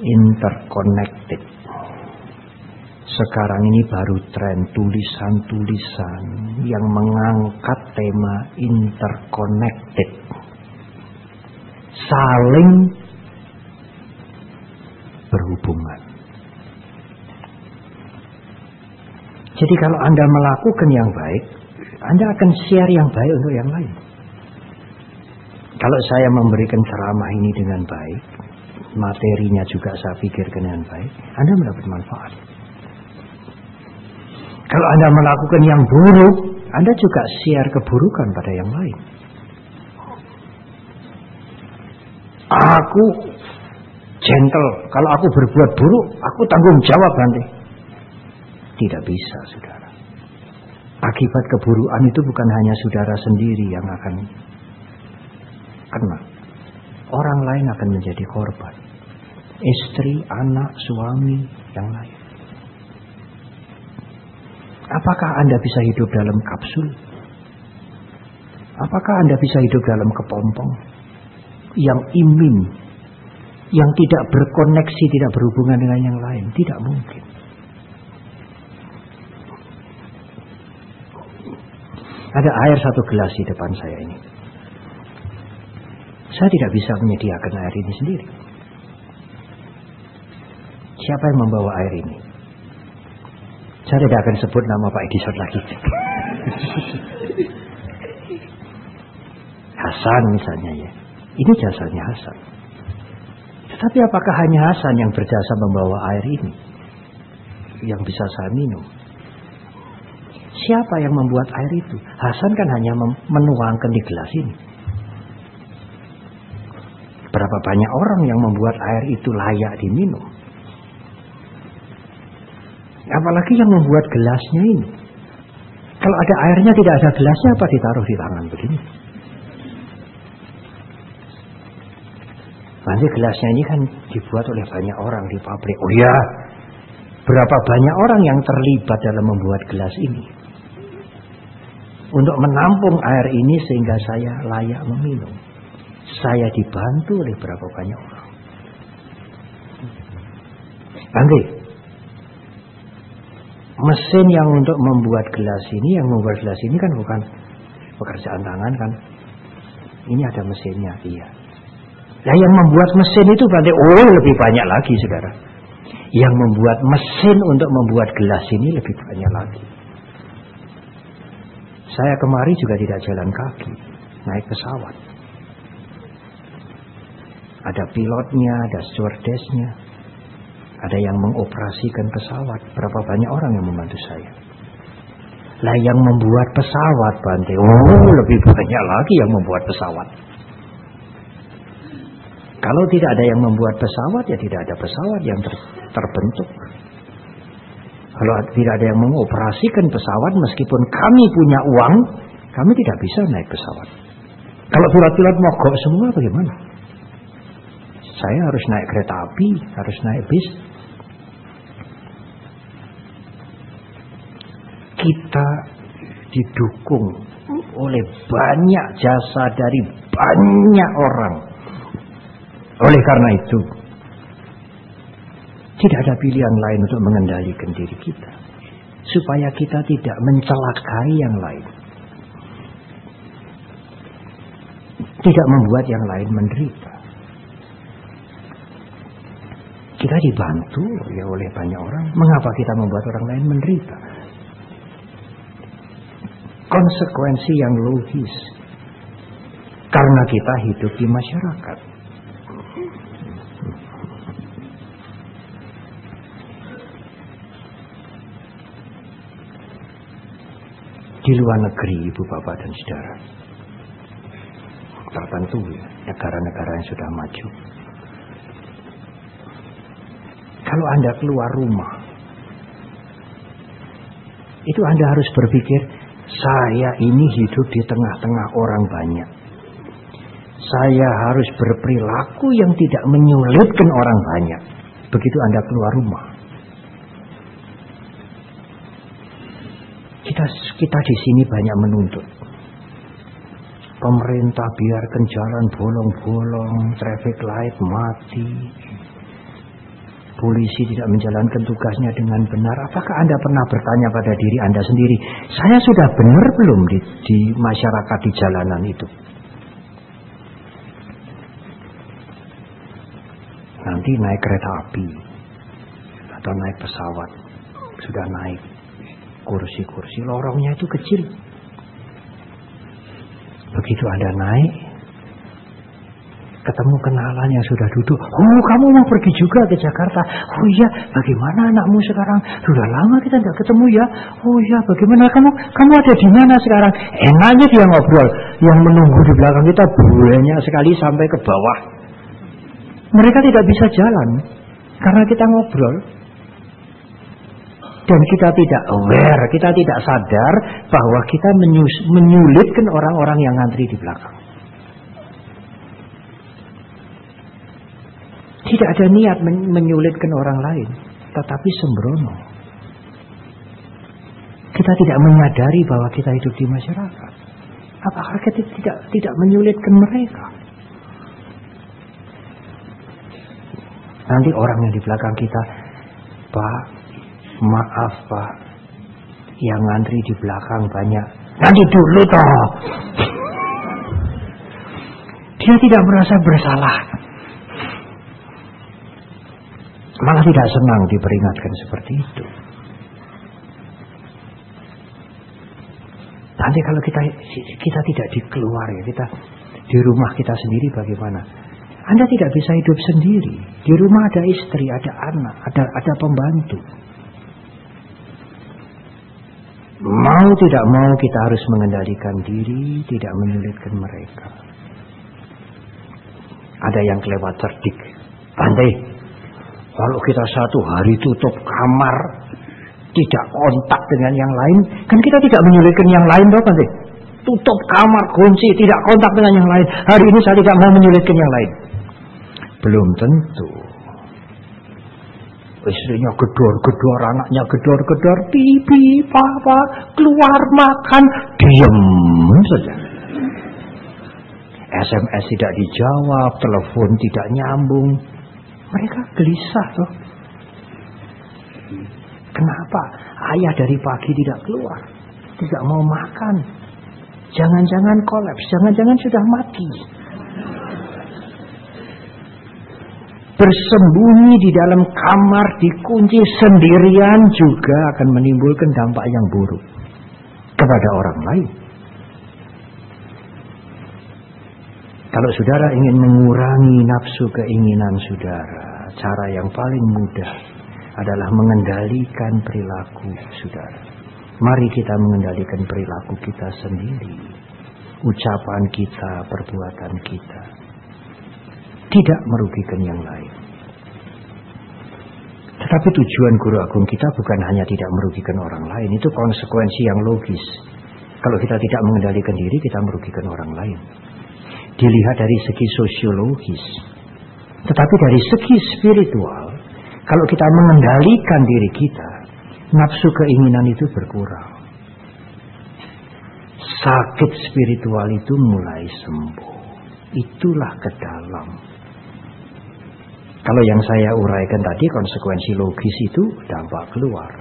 interconnected. Sekarang ini baru tren tulisan-tulisan yang mengangkat tema interconnected. Saling berhubungan. Jadi kalau Anda melakukan yang baik, Anda akan share yang baik untuk yang lain. Kalau saya memberikan ceramah ini dengan baik, materinya juga saya pikirkan dengan baik, Anda mendapat manfaat. Kalau Anda melakukan yang buruk, Anda juga share keburukan pada yang lain. Aku gentle, kalau aku berbuat buruk, aku tanggung jawab nanti. Tidak bisa, saudara. Akibat keburukan itu bukan hanya saudara sendiri yang akan kena. Orang lain akan menjadi korban. Istri, anak, suami, yang lain. Apakah Anda bisa hidup dalam kapsul? Apakah Anda bisa hidup dalam kepompong yang imin, yang tidak berkoneksi, tidak berhubungan dengan yang lain? Tidak mungkin. Ada air 1 gelas di depan saya ini. Saya tidak bisa menyediakan air ini sendiri. Siapa yang membawa air ini? Saya tidak akan sebut nama Pak Edison lagi. Hasan misalnya ya. Ini jasanya Hasan. Tetapi apakah hanya Hasan yang berjasa membawa air ini yang bisa saya minum? Siapa yang membuat air itu? Hasan kan hanya menuangkan di gelas ini. Berapa banyak orang yang membuat air itu layak diminum? Apalagi yang membuat gelasnya ini. Kalau ada airnya tidak ada gelasnya, apa ditaruh di tangan begini? Nanti gelasnya ini kan dibuat oleh banyak orang di pabrik. Oh ya, berapa banyak orang yang terlibat dalam membuat gelas ini untuk menampung air ini sehingga saya layak meminum. Saya dibantu oleh berapa banyak orang. Bangke, mesin yang untuk membuat gelas ini, kan bukan pekerjaan tangan kan? Ini ada mesinnya, iya. Nah yang membuat mesin itu berarti lebih banyak lagi, saudara. Yang membuat mesin untuk membuat gelas ini lebih banyak lagi. Saya kemari juga tidak jalan kaki, naik pesawat. Ada pilotnya, ada stewardessnya, ada yang mengoperasikan pesawat. Berapa banyak orang yang membantu saya. Lah yang membuat pesawat, Bante, lebih banyak lagi yang membuat pesawat. Kalau tidak ada yang membuat pesawat, ya tidak ada pesawat yang terbentuk. Kalau tidak ada yang mengoperasikan pesawat, meskipun kami punya uang, kami tidak bisa naik pesawat. Kalau pilot-pilot mogok semua, bagaimana? Saya harus naik kereta api, harus naik bis. Kita didukung oleh banyak jasa dari banyak orang. Oleh karena itu, tidak ada pilihan lain untuk mengendalikan diri kita, supaya kita tidak mencelakai yang lain, tidak membuat yang lain menderita. Kita dibantu ya oleh banyak orang. Mengapa kita membuat orang lain menderita? Konsekuensi yang logis, karena kita hidup di masyarakat. Di luar negeri, ibu bapak dan saudara, tertentu ya, negara-negara yang sudah maju, kalau Anda keluar rumah, itu Anda harus berpikir, saya ini hidup di tengah-tengah orang banyak. Saya harus berperilaku yang tidak menyulitkan orang banyak. Begitu Anda keluar rumah. Kita di sini banyak menuntut. Pemerintah biarkan jalan bolong-bolong, traffic light mati, polisi tidak menjalankan tugasnya dengan benar. Apakah Anda pernah bertanya pada diri Anda sendiri, saya sudah benar belum di masyarakat di jalanan itu? Nah, nanti naik kereta api atau naik pesawat, sudah naik kursi-kursi, lorongnya itu kecil. Begitu Anda naik, ketemu kenalan yang sudah duduk. Oh, kamu mau pergi juga ke Jakarta? Oh iya, bagaimana anakmu sekarang? Sudah lama kita tidak ketemu ya. Oh iya, bagaimana kamu ada di mana sekarang? Enaknya dia ngobrol. Yang menunggu di belakang kita banyak sekali sampai ke bawah. Mereka tidak bisa jalan karena kita ngobrol. Dan kita tidak aware, kita tidak sadar bahwa kita menyulitkan orang-orang yang ngantri di belakang. Tidak ada niat menyulitkan orang lain, tetapi sembrono. Kita tidak menyadari bahwa kita hidup di masyarakat. Apakah kita tidak menyulitkan mereka? Nanti orang yang di belakang kita, Pak, maaf Pak, yang ngantri di belakang banyak. Nanti dulu toh. Dia tidak merasa bersalah. Malah tidak senang diperingatkan seperti itu. Nanti kalau kita tidak dikeluar ya, kita di rumah kita sendiri bagaimana? Anda tidak bisa hidup sendiri. Di rumah ada istri, ada anak, ada pembantu. Mau tidak mau kita harus mengendalikan diri, tidak menyulitkan mereka. Ada yang kelewat cerdik, pandai. Kalau kita satu hari tutup kamar, tidak kontak dengan yang lain, kan kita tidak menyulitkan yang lain, toh pandai. Tutup kamar, kunci, tidak kontak dengan yang lain. Hari ini saya tidak mau menyulitkan yang lain. Belum tentu. Istrinya gedor-gedor, anaknya gedor-gedor, pipi, papa, keluar makan, diam saja. SMS tidak dijawab, telepon tidak nyambung. Mereka gelisah toh. Kenapa? Ayah dari pagi tidak keluar, tidak mau makan. Jangan-jangan kolaps, jangan-jangan sudah mati. Bersembunyi di dalam kamar, dikunci sendirian juga akan menimbulkan dampak yang buruk kepada orang lain. Kalau saudara ingin mengurangi nafsu keinginan saudara, cara yang paling mudah adalah mengendalikan perilaku saudara. Mari kita mengendalikan perilaku kita sendiri, ucapan kita, perbuatan kita. Tidak merugikan yang lain. Tetapi tujuan guru agung kita bukan hanya tidak merugikan orang lain. Itu konsekuensi yang logis. Kalau kita tidak mengendalikan diri, kita merugikan orang lain. Dilihat dari segi sosiologis. Tetapi dari segi spiritual, kalau kita mengendalikan diri kita, nafsu keinginan itu berkurang. Sakit spiritual itu mulai sembuh. Itulah ke dalam. Kalau yang saya uraikan tadi, konsekuensi logis itu dampak keluar.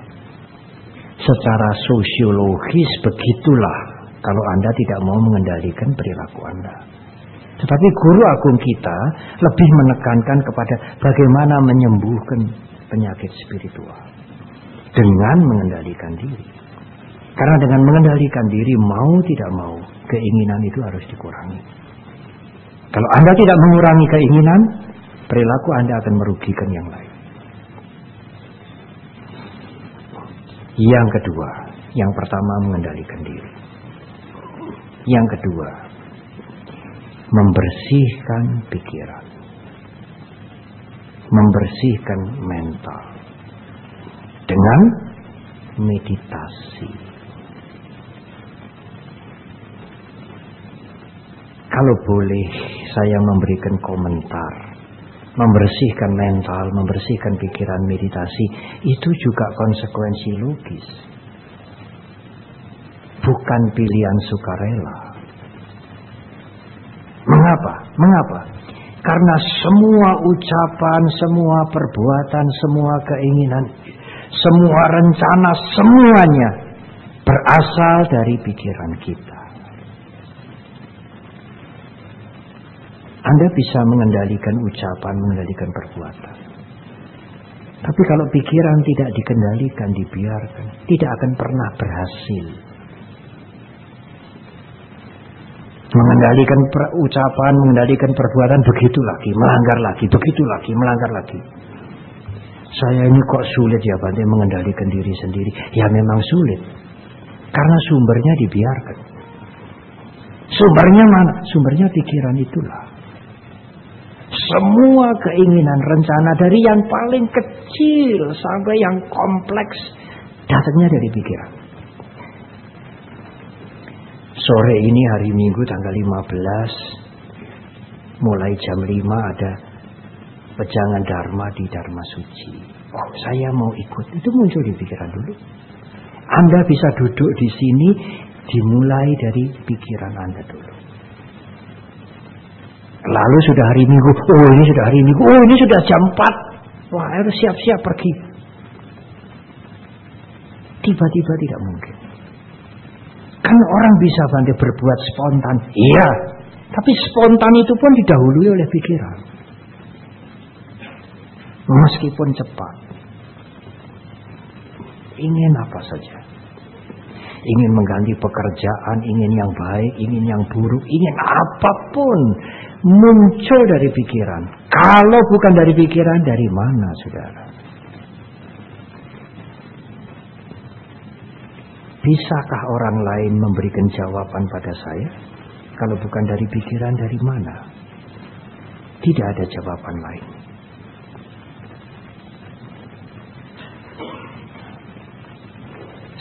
Secara sosiologis begitulah kalau Anda tidak mau mengendalikan perilaku Anda. Tetapi guru agung kita lebih menekankan kepada bagaimana menyembuhkan penyakit spiritual dengan mengendalikan diri. Karena dengan mengendalikan diri, mau tidak mau, keinginan itu harus dikurangi. Kalau Anda tidak mengurangi keinginan, perilaku Anda akan merugikan yang lain. Yang kedua, yang pertama mengendalikan diri. Yang kedua, membersihkan pikiran. Membersihkan mental. Dengan meditasi. Kalau boleh saya memberikan komentar, membersihkan mental, membersihkan pikiran, meditasi, itu juga konsekuensi logis. Bukan pilihan sukarela. Mengapa? Karena semua ucapan, semua perbuatan, semua keinginan, semua rencana, semuanya berasal dari pikiran kita. Anda bisa mengendalikan ucapan, mengendalikan perbuatan. Tapi kalau pikiran tidak dikendalikan, dibiarkan, tidak akan pernah berhasil. Mengendalikan ucapan, mengendalikan perbuatan, begitu lagi, melanggar lagi, begitu lagi, melanggar lagi. Saya ini kok sulit ya Bante mengendalikan diri sendiri. Ya memang sulit. Karena sumbernya dibiarkan. Sumbernya mana? Sumbernya pikiran itulah. Semua keinginan, rencana dari yang paling kecil sampai yang kompleks datangnya dari pikiran. Sore ini hari Minggu tanggal 15 mulai jam 5 ada pejangan Dharma di Dharma Suci. Oh, saya mau ikut. Itu muncul di pikiran dulu. Anda bisa duduk di sini dimulai dari pikiran Anda dulu. Lalu sudah hari Minggu. Oh, ini sudah hari Minggu. Oh, ini sudah jam 4. Wah, harus siap-siap pergi. Tiba-tiba tidak mungkin. Kan orang bisa Bante berbuat spontan. Iya. Tapi spontan itu pun didahului oleh pikiran. Meskipun cepat. Ingin apa saja. Ingin mengganti pekerjaan, ingin yang baik, ingin yang buruk, ingin apapun. Muncul dari pikiran. Kalau bukan dari pikiran, dari mana saudara? Bisakah orang lain memberikan jawaban pada saya? Kalau bukan dari pikiran, dari mana? Tidak ada jawaban lain.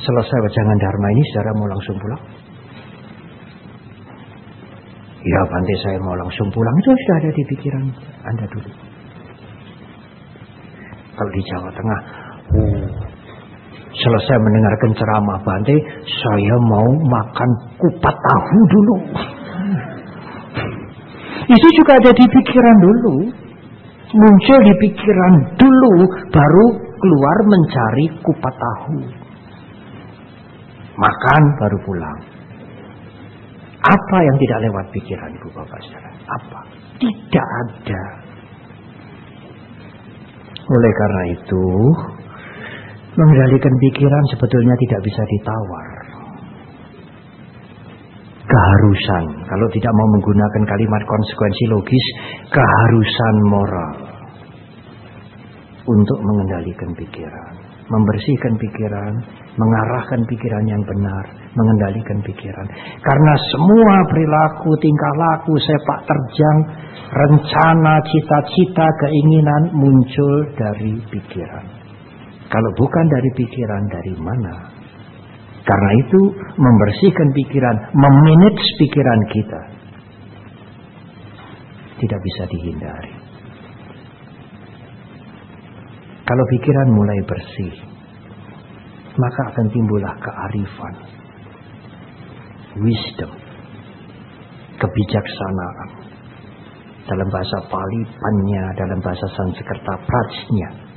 Selesai wejangan Dharma ini, saudara mau langsung pulang? Ya Bante, saya mau langsung pulang. Itu sudah ada di pikiran Anda dulu. Kalau di Jawa Tengah, selesai mendengarkan ceramah Bante, saya mau makan kupat tahu dulu. Itu juga ada di pikiran dulu. Muncul di pikiran dulu, baru keluar mencari kupat tahu. Makan baru pulang. Apa yang tidak lewat pikiran Ibu Bapak Saudara? Apa? Tidak ada. Oleh karena itu, mengendalikan pikiran sebetulnya tidak bisa ditawar. Keharusan, kalau tidak mau menggunakan kalimat konsekuensi logis, keharusan moral untuk mengendalikan pikiran, membersihkan pikiran, mengarahkan pikiran yang benar, mengendalikan pikiran. Karena semua perilaku, tingkah laku, sepak terjang, rencana, cita-cita, keinginan muncul dari pikiran. Kalau bukan dari pikiran, dari mana? Karena itu membersihkan pikiran, memanage pikiran kita tidak bisa dihindari. Kalau pikiran mulai bersih, maka akan timbullah kearifan, wisdom, kebijaksanaan. Dalam bahasa Pali, panya, dalam bahasa Sanskerta, prajna.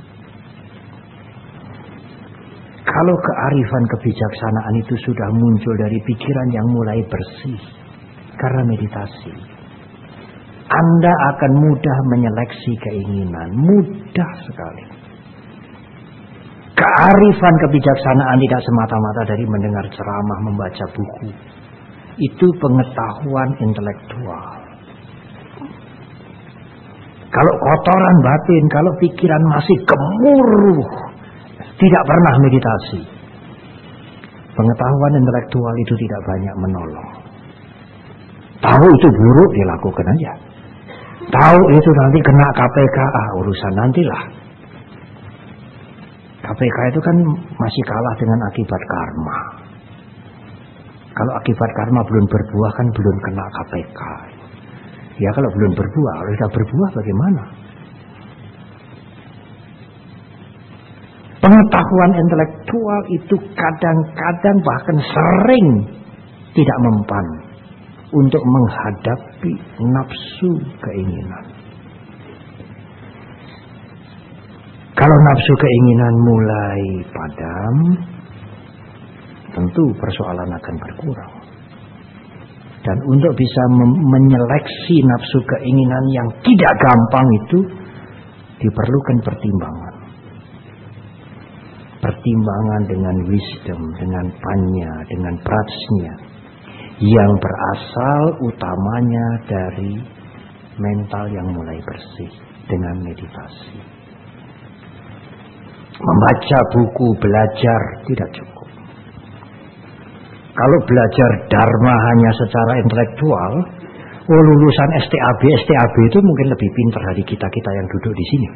Kalau kearifan, kebijaksanaan itu sudah muncul dari pikiran yang mulai bersih karena meditasi, Anda akan mudah menyeleksi keinginan, mudah sekali. Kearifan, kebijaksanaan tidak semata-mata dari mendengar ceramah, membaca buku. Itu pengetahuan intelektual. Kalau kotoran batin, kalau pikiran masih gemuruh, tidak pernah meditasi, pengetahuan intelektual itu tidak banyak menolong. Tahu itu buruk, dilakukan aja. Tahu itu nanti kena KPK, urusan nantilah. KPK itu kan masih kalah dengan akibat karma. Kalau akibat karma belum berbuah kan belum kena KPK. Ya kalau belum berbuah, kalau sudah berbuah bagaimana? Pengetahuan intelektual itu kadang-kadang bahkan sering tidak mempan untuk menghadapi nafsu keinginan. Kalau nafsu keinginan mulai padam, tentu persoalan akan berkurang. Dan untuk bisa menyeleksi nafsu keinginan yang tidak gampang itu diperlukan pertimbangan. Pertimbangan dengan wisdom, dengan panya, dengan prajna yang berasal utamanya dari mental yang mulai bersih dengan meditasi. Membaca buku, belajar tidak cukup. Kalau belajar dharma hanya secara intelektual, lulusan STAB itu mungkin lebih pintar dari kita yang duduk di sini.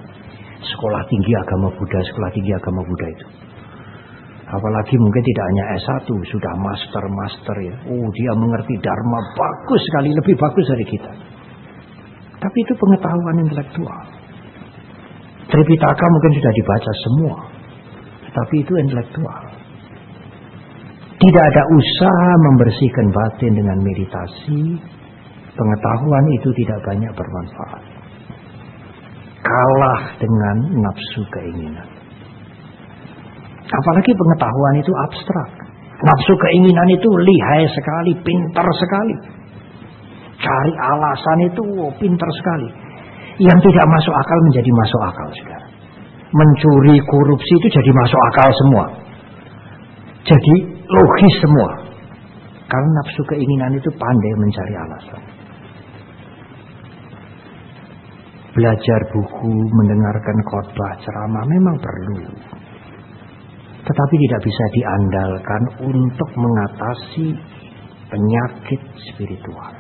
Sekolah tinggi agama Buddha itu. Apalagi mungkin tidak hanya S1, sudah master ya. Dia mengerti dharma bagus sekali, lebih bagus dari kita. Tapi itu pengetahuan intelektual. Tripitaka mungkin sudah dibaca semua, tapi itu intelektual. Tidak ada usaha membersihkan batin dengan meditasi, pengetahuan itu tidak banyak bermanfaat. Kalah dengan nafsu keinginan. Apalagi pengetahuan itu abstrak. Nafsu keinginan itu lihai sekali, pintar sekali. Cari alasan itu pintar sekali. Yang tidak masuk akal menjadi masuk akal sekarang. Mencuri, korupsi itu jadi masuk akal semua. Jadi logis semua. Karena nafsu keinginan itu pandai mencari alasan. Belajar buku, mendengarkan khotbah, ceramah memang perlu. Tetapi tidak bisa diandalkan untuk mengatasi penyakit spiritual.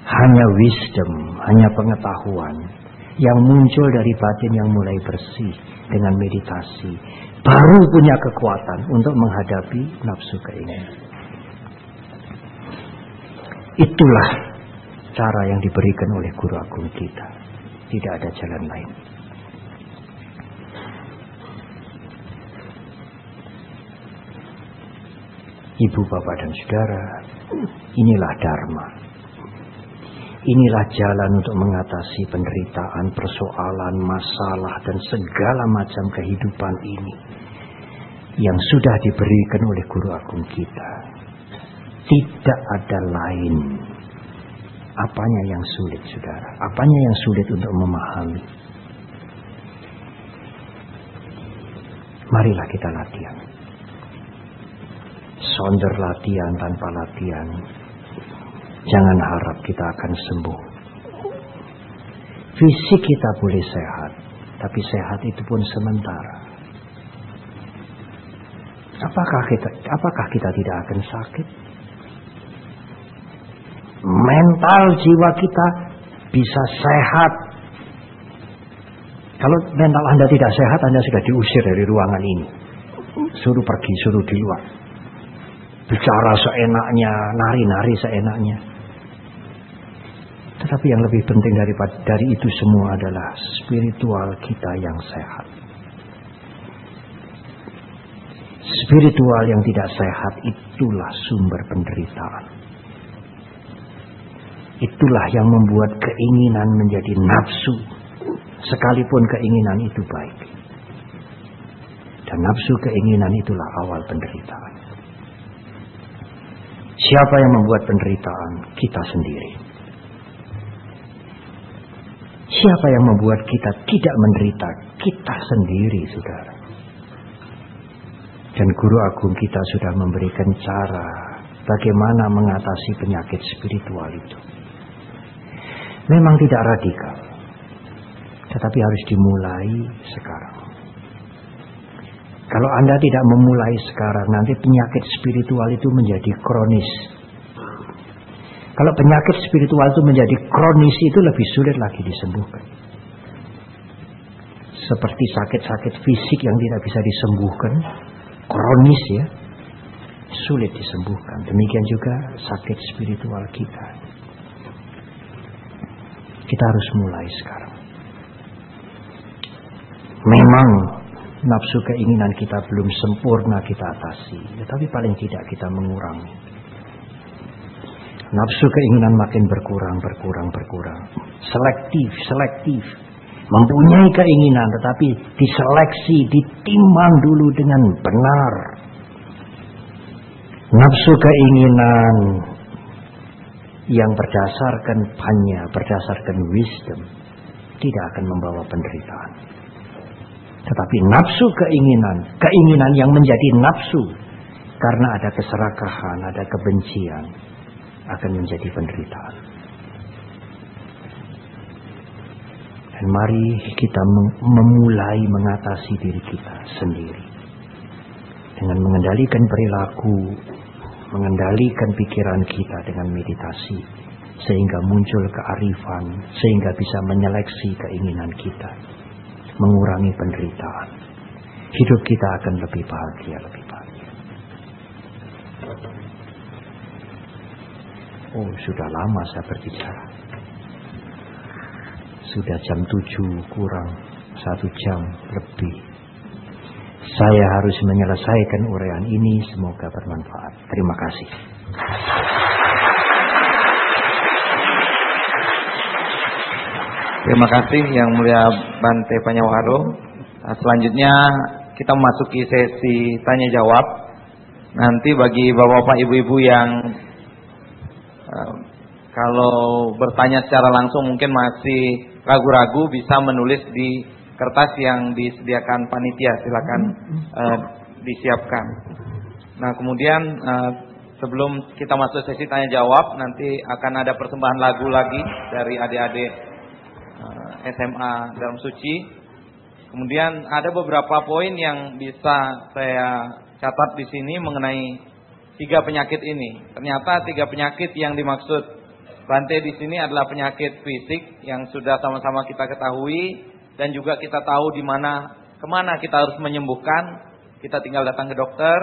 Hanya wisdom, hanya pengetahuan yang muncul dari batin yang mulai bersih dengan meditasi baru punya kekuatan untuk menghadapi nafsu keinginan. Itulah cara yang diberikan oleh guru agung kita. Tidak ada jalan lain. Ibu, bapak, dan saudara, inilah dharma. Inilah jalan untuk mengatasi penderitaan, persoalan, masalah, dan segala macam kehidupan ini yang sudah diberikan oleh guru agung kita. Tidak ada lain. Apanya yang sulit, saudara? Apanya yang sulit untuk memahami? Marilah kita latihan. Sonder latihan tanpa latihan. Jangan harap kita akan sembuh. Fisik kita boleh sehat, tapi sehat itu pun sementara. Apakah kita tidak akan sakit? Mental jiwa kita bisa sehat. Kalau mental Anda tidak sehat, Anda sudah diusir dari ruangan ini. Suruh pergi, suruh di luar. Bicara seenaknya, nari-nari seenaknya. Tetapi yang lebih penting dari itu semua adalah spiritual kita yang sehat. Spiritual yang tidak sehat itulah sumber penderitaan. Itulah yang membuat keinginan menjadi nafsu, sekalipun keinginan itu baik. Dan nafsu keinginan itulah awal penderitaan. Siapa yang membuat penderitaan? Kita sendiri. Siapa yang membuat kita tidak menderita? Kita sendiri, saudara. Dan guru agung kita sudah memberikan cara bagaimana mengatasi penyakit spiritual itu. Memang tidak radikal, tetapi harus dimulai sekarang. Kalau Anda tidak memulai sekarang, nanti penyakit spiritual itu menjadi kronis. Kalau penyakit spiritual itu menjadi kronis, itu lebih sulit lagi disembuhkan. Seperti sakit-sakit fisik yang tidak bisa disembuhkan, kronis ya, sulit disembuhkan. Demikian juga sakit spiritual kita. Kita harus mulai sekarang. Memang nafsu keinginan kita belum sempurna kita atasi, tetapi paling tidak kita mengurangi. Nafsu keinginan makin berkurang. Selektif. Mempunyai keinginan tetapi diseleksi, ditimbang dulu dengan benar. Nafsu keinginan yang berdasarkan panya, berdasarkan wisdom, tidak akan membawa penderitaan. Tetapi nafsu keinginan yang menjadi nafsu karena ada keserakahan, ada kebencian, akan menjadi penderitaan. Dan mari kita memulai mengatasi diri kita sendiri dengan mengendalikan perilaku, mengendalikan pikiran kita dengan meditasi, sehingga muncul kearifan, sehingga bisa menyeleksi keinginan kita, mengurangi penderitaan. Hidup kita akan lebih bahagia, lebih bahagia. Oh, sudah lama saya berbicara. Sudah jam 7 kurang 1 jam lebih. Saya harus menyelesaikan uraian ini, semoga bermanfaat. Terima kasih. Terima kasih Yang Mulia Bante Panyawaro. Selanjutnya kita memasuki sesi tanya jawab. Nanti bagi bapak-bapak, ibu-ibu yang kalau bertanya secara langsung mungkin masih ragu-ragu, bisa menulis di kertas yang disediakan panitia, silakan disiapkan. Nah, kemudian sebelum kita masuk sesi tanya jawab, nanti akan ada persembahan lagu lagi dari adik-adik SMA Dalam Suci. Kemudian ada beberapa poin yang bisa saya catat di sini mengenai 3 penyakit ini. Ternyata 3 penyakit yang dimaksud Bante di sini adalah penyakit fisik yang sudah sama-sama kita ketahui, dan juga kita tahu di mana kemana kita harus menyembuhkan. Kita tinggal datang ke dokter.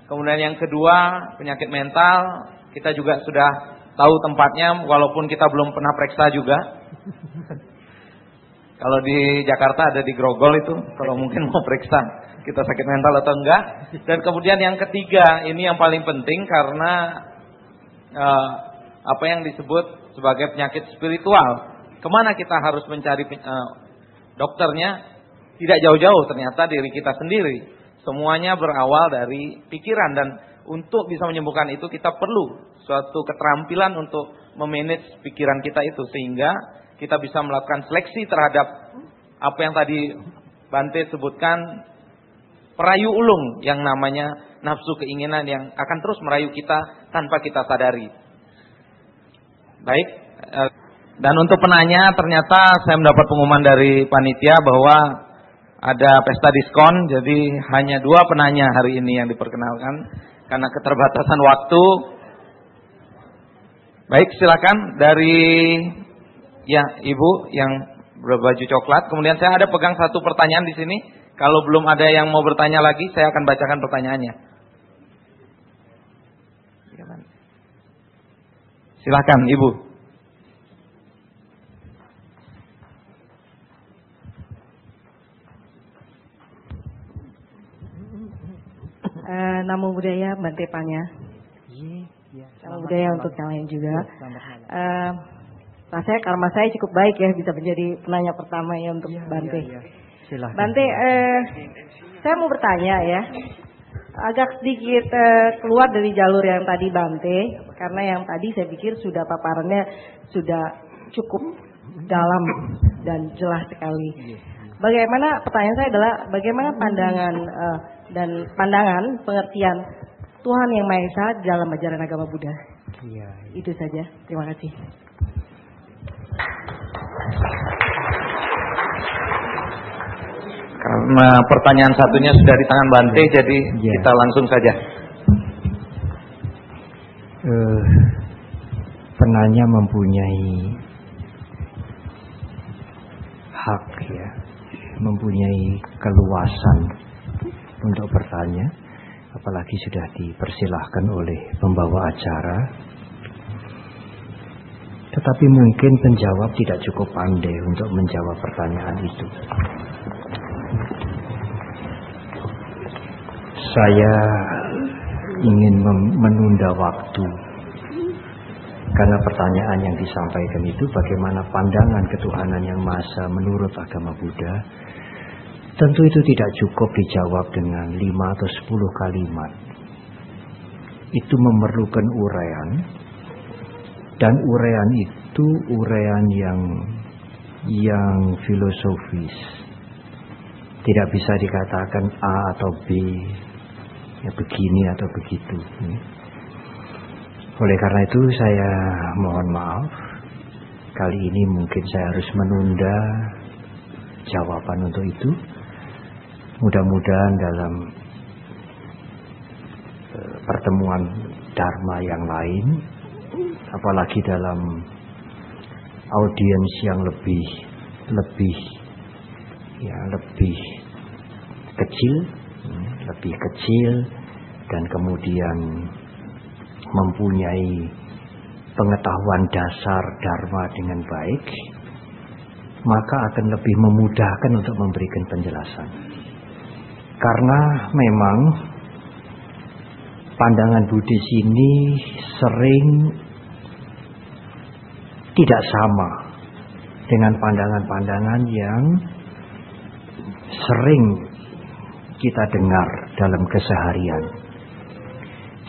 Kemudian yang kedua, penyakit mental, kita juga sudah tahu tempatnya walaupun kita belum pernah periksa juga. Kalau di Jakarta ada di Grogol itu, kalau mungkin mau periksa kita sakit mental atau enggak. Dan kemudian yang ketiga, ini yang paling penting karena apa yang disebut sebagai penyakit spiritual. Kemana kita harus mencari dokternya? Tidak jauh-jauh, ternyata diri kita sendiri. Semuanya berawal dari pikiran, dan untuk bisa menyembuhkan itu kita perlu suatu keterampilan untuk memanage pikiran kita itu, sehingga kita bisa melakukan seleksi terhadap apa yang tadi Bante sebutkan, perayu ulung yang namanya nafsu keinginan yang akan terus merayu kita tanpa kita sadari. Baik, dan untuk penanya, ternyata saya mendapat pengumuman dari panitia bahwa ada pesta diskon, jadi hanya 2 penanya hari ini yang diperkenalkan karena keterbatasan waktu. Baik, silakan dari ibu yang berbaju coklat. Kemudian saya ada pegang 1 pertanyaan di sini. Kalau belum ada yang mau bertanya lagi, saya akan bacakan pertanyaannya. Silakan Ibu. Namo Buddhaya, Bante Panya. Namo Buddhaya untuk yang lain juga. Rasanya karma saya cukup baik ya, bisa menjadi penanya pertama ya untuk Bante. Silahkan. Bante, saya mau bertanya ya. Agak sedikit keluar dari jalur yang tadi Bante, karena yang tadi saya pikir sudah paparannya sudah cukup dalam dan jelas sekali. Bagaimana, pertanyaan saya adalah bagaimana pandangan dan pandangan pengertian Tuhan Yang Maha Esa dalam ajaran agama Buddha? Itu saja. Terima kasih. Karena pertanyaan satunya sudah di tangan Bante, jadi kita langsung saja. Penanya mempunyai hak ya, mempunyai keluasan untuk bertanya, apalagi sudah dipersilahkan oleh pembawa acara. Tetapi mungkin penjawab tidak cukup pandai untuk menjawab pertanyaan itu. Saya ingin menunda waktu, karena pertanyaan yang disampaikan itu bagaimana pandangan ketuhanan yang Maha Esa menurut agama Buddha. Tentu itu tidak cukup dijawab dengan 5 atau 10 kalimat. itu memerlukan uraian, dan uraian itu uraian yang filosofis. Tidak bisa dikatakan A atau B, ya begini atau begitu. Oleh karena itu saya mohon maaf, kali ini mungkin saya harus menunda jawaban untuk itu. Mudah-mudahan dalam pertemuan Dharma yang lain, apalagi dalam audiens yang lebih kecil dan kemudian mempunyai pengetahuan dasar Dharma dengan baik, maka akan lebih memudahkan untuk memberikan penjelasan. Karena memang pandangan Buddhis ini sering tidak sama dengan pandangan-pandangan yang sering kita dengar dalam keseharian.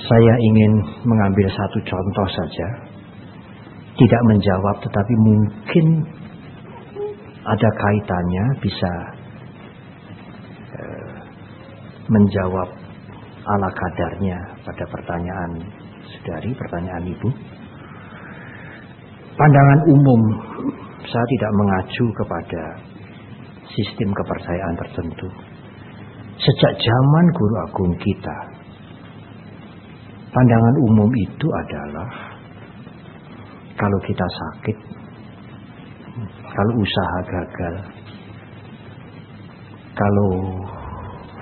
Saya ingin mengambil satu contoh saja, tidak menjawab tetapi mungkin ada kaitannya, bisa menjawab ala kadarnya pada pertanyaan saudari, pertanyaan ibu. Pandangan umum, saya tidak mengacu kepada sistem kepercayaan tertentu. Sejak zaman guru agung kita, pandangan umum itu adalah kalau kita sakit, kalau usaha gagal, kalau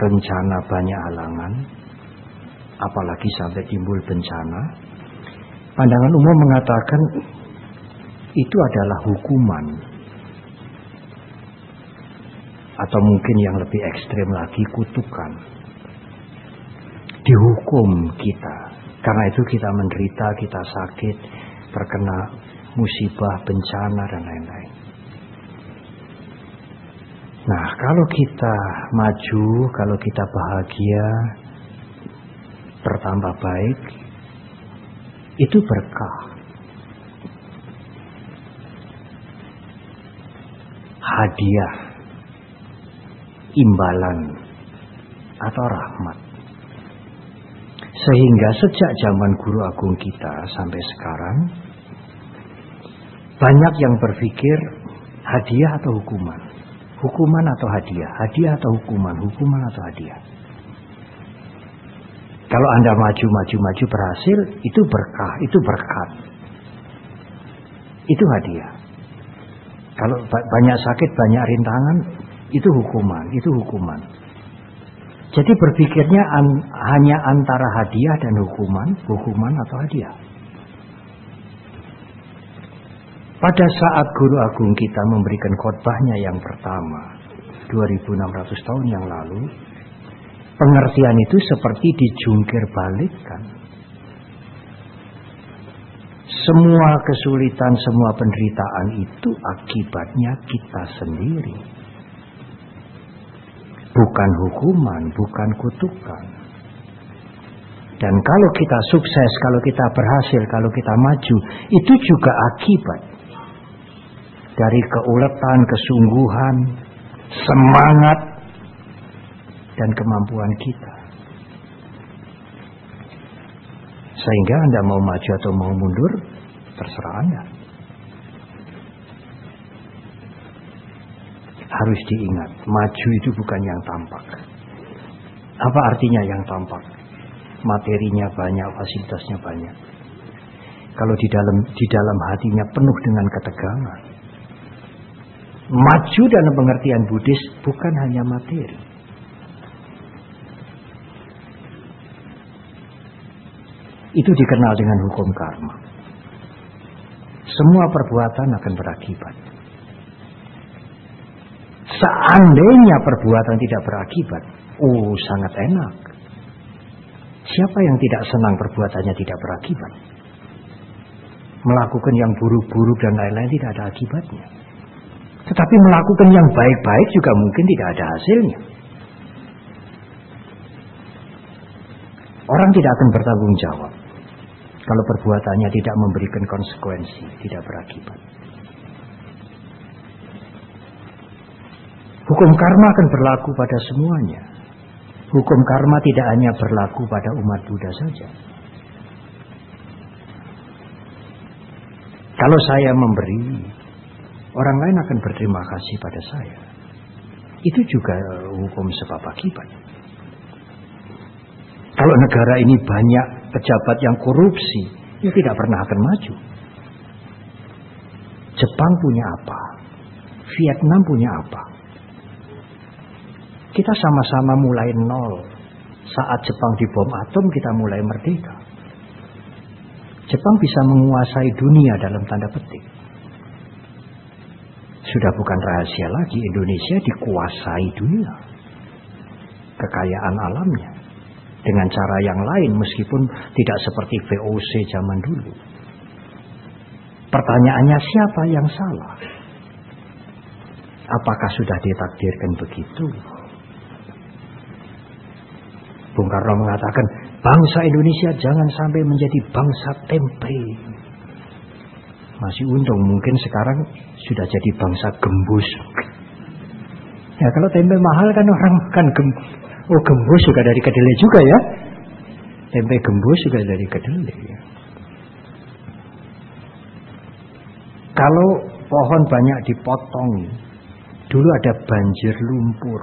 rencana banyak halangan, apalagi sampai timbul bencana, pandangan umum mengatakan itu adalah hukuman. Atau mungkin yang lebih ekstrem lagi, kutukan. Dihukum kita. Karena itu kita menderita, kita sakit, terkena musibah, bencana, dan lain-lain. Nah, kalau kita maju, kalau kita bahagia, bertambah baik, itu berkah. Hadiah, imbalan, atau rahmat. Sehingga sejak zaman guru agung kita sampai sekarang, banyak yang berpikir hadiah atau hukuman, hukuman atau hadiah, hadiah atau hukuman, hukuman atau hadiah. Kalau Anda maju berhasil, itu berkah, itu berkat, itu hadiah. Kalau banyak sakit, banyak rintangan, itu hukuman, itu hukuman. Jadi berpikirnya hanya antara hadiah dan hukuman, hukuman atau hadiah. Pada saat guru agung kita memberikan khotbahnya yang pertama, 2600 tahun yang lalu, pengertian itu seperti dijungkir balikkan. Semua kesulitan, semua penderitaan itu akibatnya kita sendiri. Bukan hukuman, bukan kutukan. Dan kalau kita sukses, kalau kita berhasil, kalau kita maju, itu juga akibat dari keuletan, kesungguhan, semangat, dan kemampuan kita. Sehingga Anda mau maju atau mau mundur, terserah Anda. Harus diingat, maju itu bukan yang tampak. Apa artinya yang tampak? Materinya banyak, fasilitasnya banyak. Kalau di dalam hatinya penuh dengan ketegangan. Maju dalam pengertian Buddhis bukan hanya materi. Itu dikenal dengan hukum karma. Semua perbuatan akan berakibat. Seandainya perbuatan tidak berakibat, sangat enak. Siapa yang tidak senang perbuatannya tidak berakibat? Melakukan yang buruk-buruk dan lain-lain tidak ada akibatnya. Tetapi melakukan yang baik-baik juga mungkin tidak ada hasilnya. Orang tidak akan bertanggung jawab kalau perbuatannya tidak memberikan konsekuensi, tidak berakibat. Hukum karma akan berlaku pada semuanya. Hukum karma tidak hanya berlaku pada umat Buddha saja. Kalau saya memberi, orang lain akan berterima kasih pada saya. Itu juga hukum sebab akibat. Kalau negara ini banyak pejabat yang korupsi, ya tidak pernah akan maju. Jepang punya apa? Vietnam punya apa? Kita sama-sama mulai nol. Saat Jepang dibom atom, kita mulai merdeka. Jepang bisa menguasai dunia dalam tanda petik. Sudah bukan rahasia lagi, Indonesia dikuasai dunia. Kekayaan alamnya. Dengan cara yang lain, meskipun tidak seperti VOC zaman dulu. Pertanyaannya, siapa yang salah? Apakah sudah ditakdirkan begitu? Bung Karno mengatakan, bangsa Indonesia jangan sampai menjadi bangsa tempe. Masih untung mungkin sekarang sudah jadi bangsa gembus. Ya kalau tempe mahal kan orang makan gembus. Oh, gembus juga dari kedelai juga ya. Tempe gembus juga dari kedelai ya. Kalau pohon banyak dipotong, dulu ada banjir lumpur.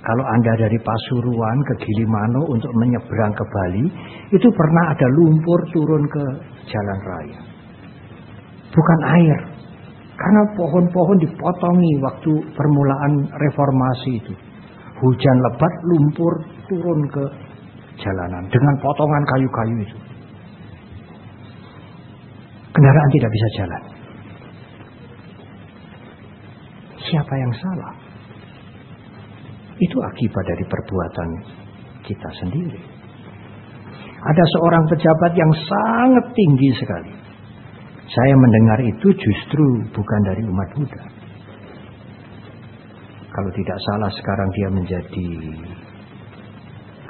Kalau Anda dari Pasuruan ke Gilimanuk untuk menyeberang ke Bali, itu pernah ada lumpur turun ke jalan raya. Bukan air. Karena pohon-pohon dipotongi waktu permulaan reformasi itu. Hujan lebat, lumpur turun ke jalanan dengan potongan kayu-kayu itu. Kendaraan tidak bisa jalan. Siapa yang salah? Itu akibat dari perbuatan kita sendiri. Ada seorang pejabat yang sangat tinggi sekali. Saya mendengar itu justru bukan dari umat Buddha. Kalau tidak salah sekarang dia menjadi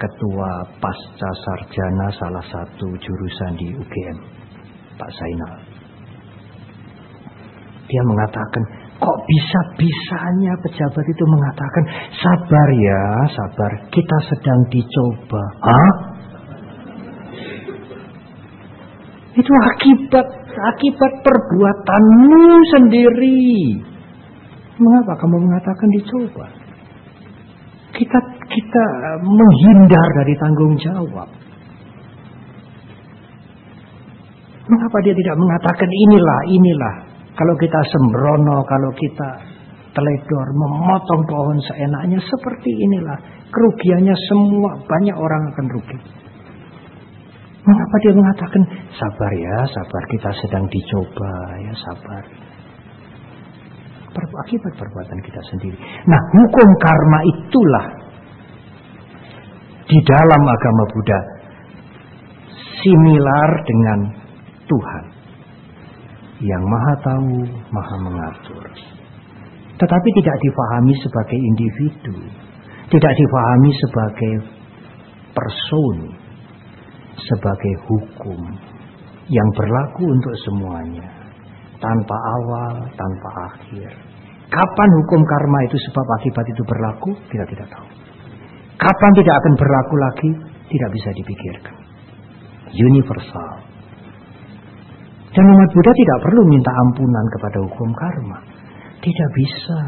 ketua pasca sarjana salah satu jurusan di UGM, Pak Zainal. Dia mengatakan, kok bisa-bisanya pejabat itu mengatakan, sabar ya, sabar, kita sedang dicoba. Hah? Itu akibat perbuatanmu sendiri. Mengapa kamu mengatakan dicoba? Kita menghindar dari tanggung jawab. Mengapa dia tidak mengatakan inilah. Kalau kita sembrono, kalau kita teledor, memotong pohon seenaknya, seperti inilah. Kerugiannya semua, banyak orang akan rugi. Mengapa dia mengatakan, sabar ya, sabar, kita sedang dicoba, ya sabar. Akibat perbuatan kita sendiri. Nah, hukum karma itulah di dalam agama Buddha similar dengan Tuhan yang maha tahu, maha mengatur. Tetapi tidak difahami sebagai individu, tidak difahami sebagai person, sebagai hukum yang berlaku untuk semuanya, tanpa awal, tanpa akhir. Kapan hukum karma itu sebab akibat itu berlaku, kita tidak tahu. Kapan tidak akan berlaku lagi, tidak bisa dipikirkan. Universal. Dan umat Buddha tidak perlu minta ampunan kepada hukum karma. Tidak bisa.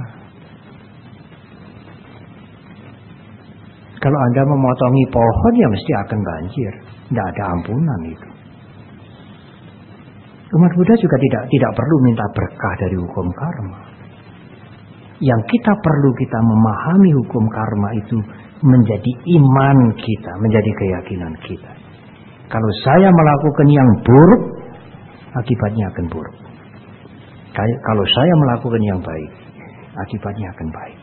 Kalau Anda memotongi pohon, ya mesti akan banjir. Tidak ada ampunan itu. Umat Buddha juga tidak perlu minta berkah dari hukum karma. Yang kita perlu, kita memahami hukum karma itu menjadi iman kita, menjadi keyakinan kita. Kalau saya melakukan yang buruk, akibatnya akan buruk. Kalau saya melakukan yang baik, akibatnya akan baik.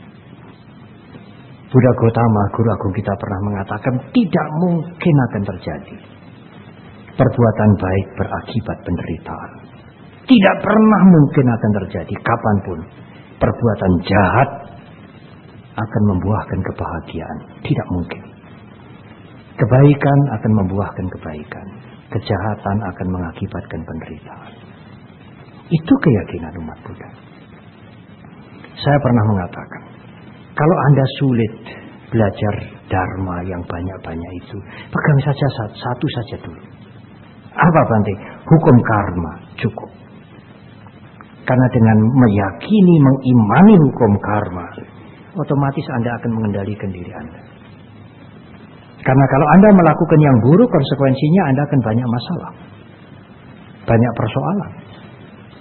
Buddha Gautama, guru agung kita, pernah mengatakan tidak mungkin akan terjadi perbuatan baik berakibat penderitaan. Tidak pernah mungkin akan terjadi kapanpun perbuatan jahat akan membuahkan kebahagiaan. Tidak mungkin. Kebaikan akan membuahkan kebaikan. Kejahatan akan mengakibatkan penderitaan. Itu keyakinan umat Buddha. Saya pernah mengatakan, kalau Anda sulit belajar Dharma yang banyak-banyak itu, pegang saja satu saja dulu. Apa Bante? Hukum karma cukup. Karena dengan meyakini, mengimani hukum karma, otomatis Anda akan mengendalikan diri Anda. Karena kalau Anda melakukan yang buruk, konsekuensinya Anda akan banyak masalah. Banyak persoalan.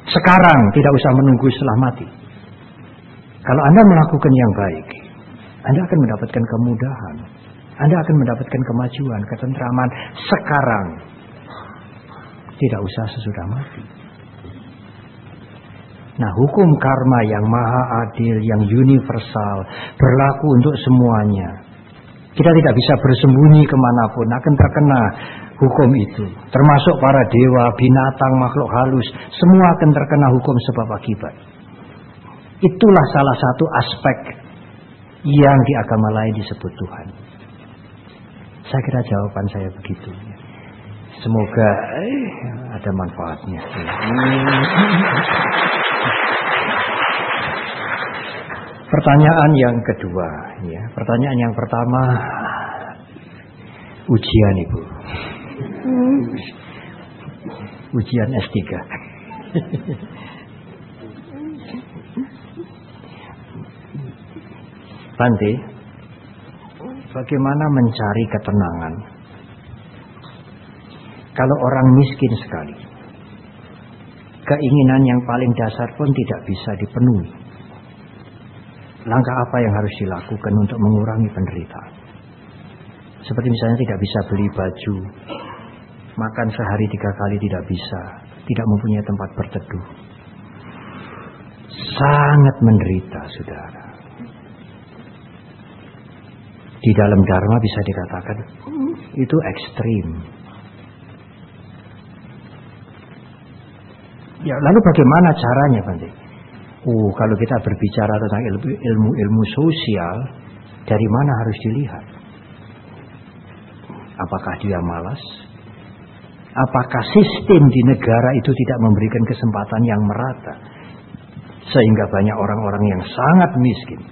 Sekarang, tidak usah menunggu setelah mati. Kalau Anda melakukan yang baik, Anda akan mendapatkan kemudahan. Anda akan mendapatkan kemajuan, ketentraman sekarang. Tidak usah sesudah mati. Nah, hukum karma yang maha adil, yang universal, berlaku untuk semuanya. Kita tidak bisa bersembunyi kemanapun, akan terkena hukum itu. Termasuk para dewa, binatang, makhluk halus, semua akan terkena hukum sebab akibat. Itulah salah satu aspek yang di agama lain disebut Tuhan. Saya kira jawaban saya begitu. Semoga ada manfaatnya. Pertanyaan yang kedua, ya. Pertanyaan yang pertama, ujian Ibu. Ujian S3. Bante, bagaimana mencari ketenangan kalau orang miskin sekali? Keinginan yang paling dasar pun tidak bisa dipenuhi. Langkah apa yang harus dilakukan untuk mengurangi penderitaan? Seperti misalnya tidak bisa beli baju, makan sehari 3 kali tidak bisa, tidak mempunyai tempat berteduh. Sangat menderita, saudara. Di dalam Dharma bisa dikatakan itu ekstrim. Ya, lalu bagaimana caranya, Bante? Kalau kita berbicara tentang ilmu sosial, dari mana harus dilihat? Apakah dia malas? Apakah sistem di negara itu tidak memberikan kesempatan yang merata, sehingga banyak orang-orang yang sangat miskin?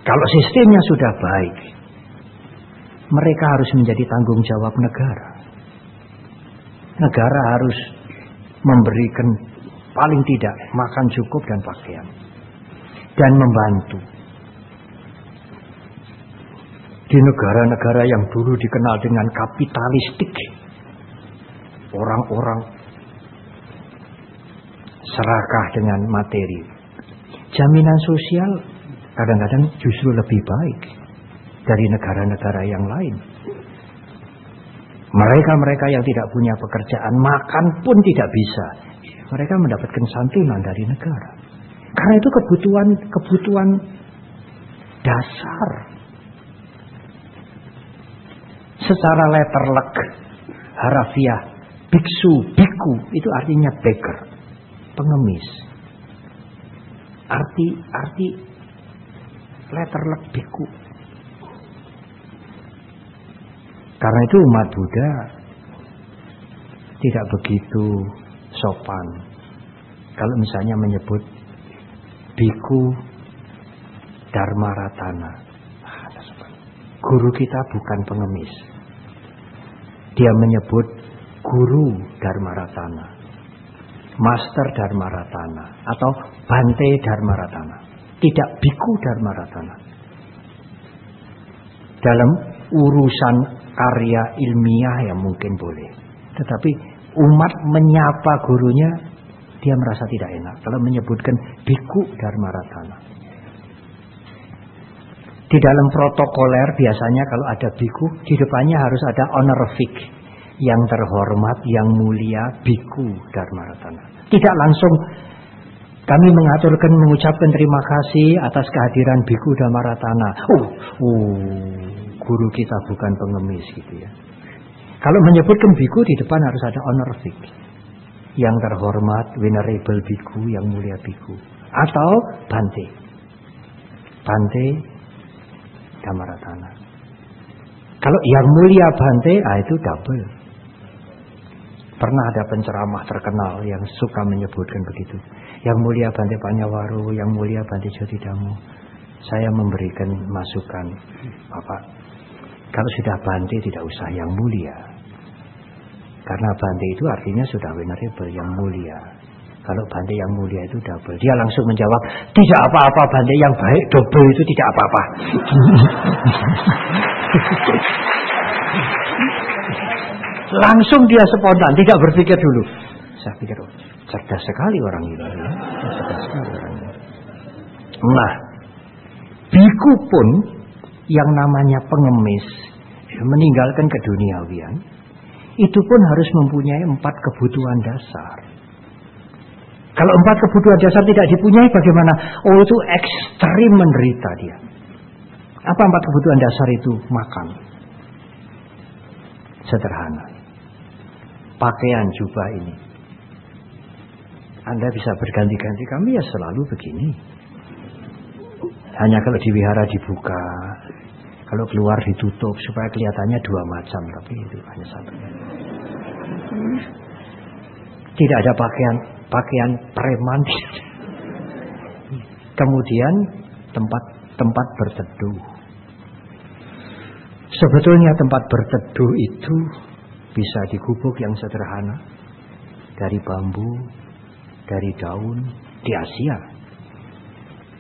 Kalau sistemnya sudah baik, mereka harus menjadi tanggung jawab negara. Negara harus memberikan paling tidak makan cukup dan pakaian, dan membantu. Di negara-negara yang dulu dikenal dengan kapitalistik, orang-orang serakah dengan materi. Jaminan sosial kadang-kadang justru lebih baik dari negara-negara yang lain. Mereka-mereka yang tidak punya pekerjaan, makan pun tidak bisa, mereka mendapatkan santunan dari negara. Karena itu kebutuhan dasar. Secara letterlek, harafiah, biksu, biku, itu artinya beggar, pengemis. Arti letterlek biku. Karena itu umat Buddha tidak begitu sopan kalau misalnya menyebut biku Dharmaratana. Guru kita bukan pengemis. Dia menyebut guru Dharmaratana, master Dharmaratana, atau Bante Dharmaratana, tidak biku Dharmaratana. Dalam urusan karya ilmiah yang mungkin boleh, tetapi umat menyapa gurunya, dia merasa tidak enak kalau menyebutkan biku Dharmaratana. Di dalam protokoler biasanya kalau ada biku, di depannya harus ada honorific, yang terhormat, yang mulia, biku Dharmaratana. Tidak langsung kami mengucapkan terima kasih atas kehadiran biku Dharmaratana. Guru kita bukan pengemis gitu ya. Kalau menyebutkan biku, di depan harus ada honorific, yang terhormat, venerable biku, yang mulia biku, atau Bante Dharmaratana. Kalau yang mulia Bante, itu double. Pernah ada penceramah terkenal yang suka menyebutkan begitu. Yang mulia Bante Panyawaru, yang mulia Bante Jotidamo. Saya memberikan masukan, Bapak, kalau sudah Bante tidak usah yang mulia. Karena Bante itu artinya sudah venerable, yang mulia. Kalau Bante yang mulia itu double. Dia langsung menjawab, tidak apa-apa Bante, yang baik double itu tidak apa-apa. Langsung dia spontan, tidak berpikir dulu. Saya pikir, cerdas sekali orang ini. Cerdas sekali orang ini. Nah, biku pun yang namanya pengemis, meninggalkan keduniawian, itu pun harus mempunyai 4 kebutuhan dasar. Kalau 4 kebutuhan dasar tidak dipunyai bagaimana? Oh, itu ekstrim menderita dia. Apa 4 kebutuhan dasar itu? Makan. Sederhana. Pakaian jubah ini. Anda bisa berganti-ganti, kami ya selalu begini. Hanya kalau di wihara dibuka, kalau keluar ditutup supaya kelihatannya 2 macam, tapi itu hanya 1. Tidak ada pakaian preman. Kemudian tempat berteduh. Sebetulnya tempat berteduh itu bisa di gubuk yang sederhana, dari bambu, dari daun, di Asia.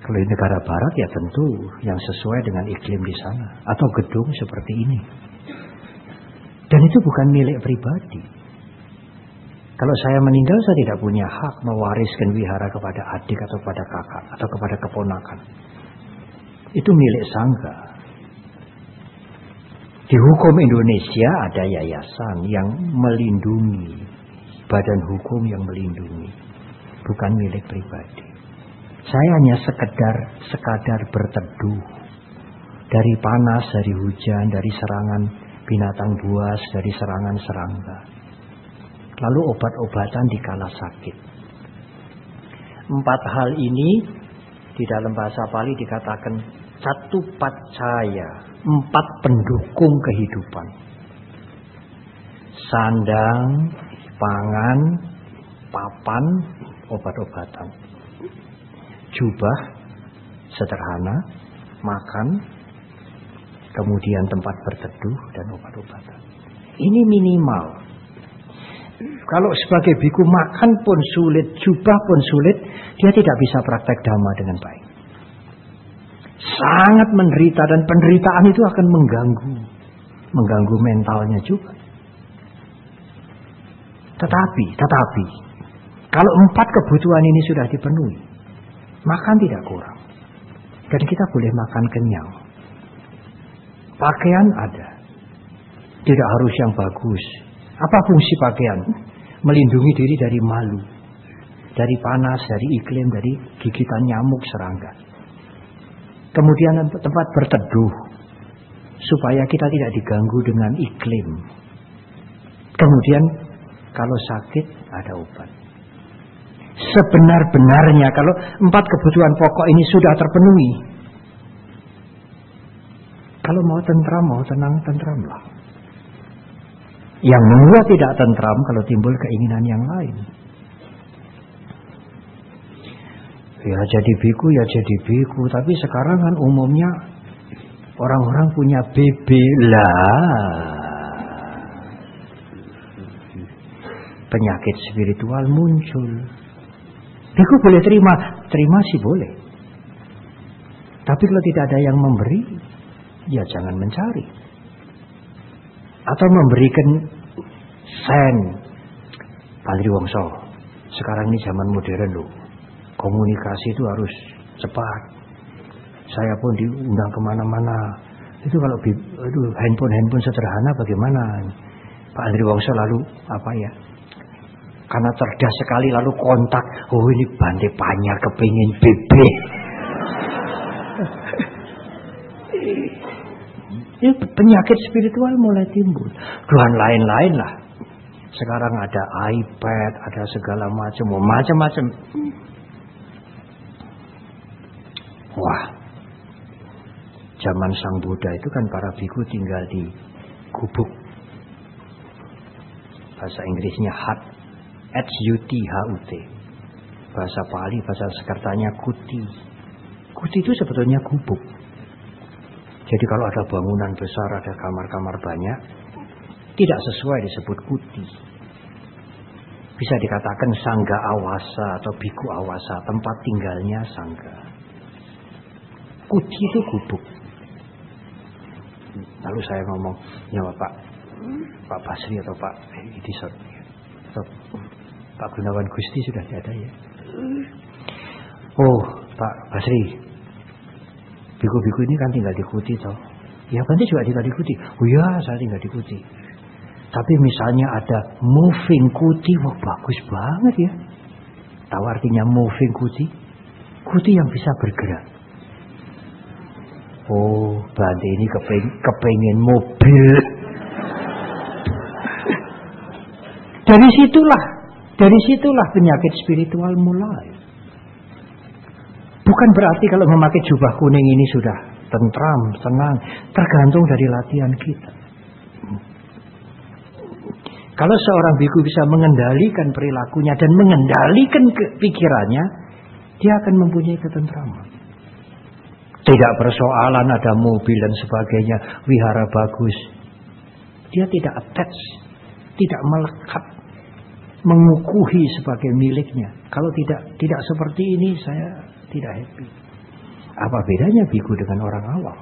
Kalau di negara barat ya tentu yang sesuai dengan iklim di sana, atau gedung seperti ini. Dan itu bukan milik pribadi. Kalau saya meninggal, saya tidak punya hak mewariskan wihara kepada adik atau kepada kakak atau kepada keponakan. Itu milik sangga. Di hukum Indonesia ada yayasan yang melindungi, badan hukum yang melindungi, bukan milik pribadi. Saya hanya sekadar berteduh dari panas, dari hujan, dari serangan binatang buas, dari serangan serangga. Lalu obat-obatan dikala sakit. 4 hal ini di dalam bahasa Pali dikatakan Catupacaya, 4 pendukung kehidupan. Sandang, pangan, papan, obat-obatan. Jubah, sederhana, makan, kemudian tempat berteduh dan obat-obatan. Ini minimal. Kalau sebagai biku makan pun sulit, jubah pun sulit, dia tidak bisa praktek dhamma dengan baik. Sangat menderita, dan penderitaan itu akan mengganggu mentalnya juga. Tetapi kalau 4 kebutuhan ini sudah dipenuhi, makan tidak kurang, dan kita boleh makan kenyang. Pakaian ada, tidak harus yang bagus. Apa fungsi pakaian? Melindungi diri dari malu, dari panas, dari iklim, dari gigitan nyamuk, serangga. Kemudian tempat berteduh, supaya kita tidak diganggu dengan iklim. Kemudian kalau sakit ada obat. Sebenar-benarnya kalau 4 kebutuhan pokok ini sudah terpenuhi, kalau mau tentram, mau tenang, tentramlah. Yang membuat tidak tentram kalau timbul keinginan yang lain. Ya jadi biku, tapi sekarang kan umumnya orang-orang punya BB lah. Penyakit spiritual muncul. Biku boleh terima sih boleh. Tapi kalau tidak ada yang memberi, ya jangan mencari. Atau memberikan sen. Pak Triwongso, sekarang ini zaman modern loh. Komunikasi itu harus cepat. Saya pun diundang kemana-mana. Itu kalau handphone sederhana bagaimana? Pak Triwongso lalu apa ya? Karena cerdas sekali lalu kontak. Oh ini Bante Panyar kepingin BB. Ya, penyakit spiritual mulai timbul. Dan lain-lain lah. Sekarang ada iPad, ada segala macam. Wah, zaman Sang Buddha itu kan para biku tinggal di gubuk. Bahasa Inggrisnya hut, H-U-T-H-U-T. Bahasa Pali, bahasa Sanskertanya kuti. Kuti itu sebetulnya gubuk. Jadi kalau ada bangunan besar, ada kamar-kamar banyak, tidak sesuai disebut kuti. Bisa dikatakan sangga awasa atau biku awasa, tempat tinggalnya sangga. Kuti itu gubuk. Lalu saya ngomong, ya Pak Basri atau Pak Edison, atau Pak Gunawan Gusti sudah ada ya. Oh Pak Basri, biku-biku ini kan tinggal di kuti toh. Ya Bante juga tinggal di kuti. Oh ya, saya tinggal di kuti. Tapi misalnya ada moving kuti, wah bagus banget ya. Tahu artinya moving kuti? Kuti yang bisa bergerak. Oh, Bante ini kepengen mobil. Dari situlah penyakit spiritual mulai. Bukan berarti kalau memakai jubah kuning ini sudah tentram, tenang. Tergantung dari latihan kita. Kalau seorang biku bisa mengendalikan perilakunya dan mengendalikan pikirannya, dia akan mempunyai ketentraman. Tidak persoalan ada mobil dan sebagainya, wihara bagus. Dia tidak attach, tidak melekat, mengukuhi sebagai miliknya. Kalau tidak seperti ini, saya tidak happy. Apa bedanya biku dengan orang awam?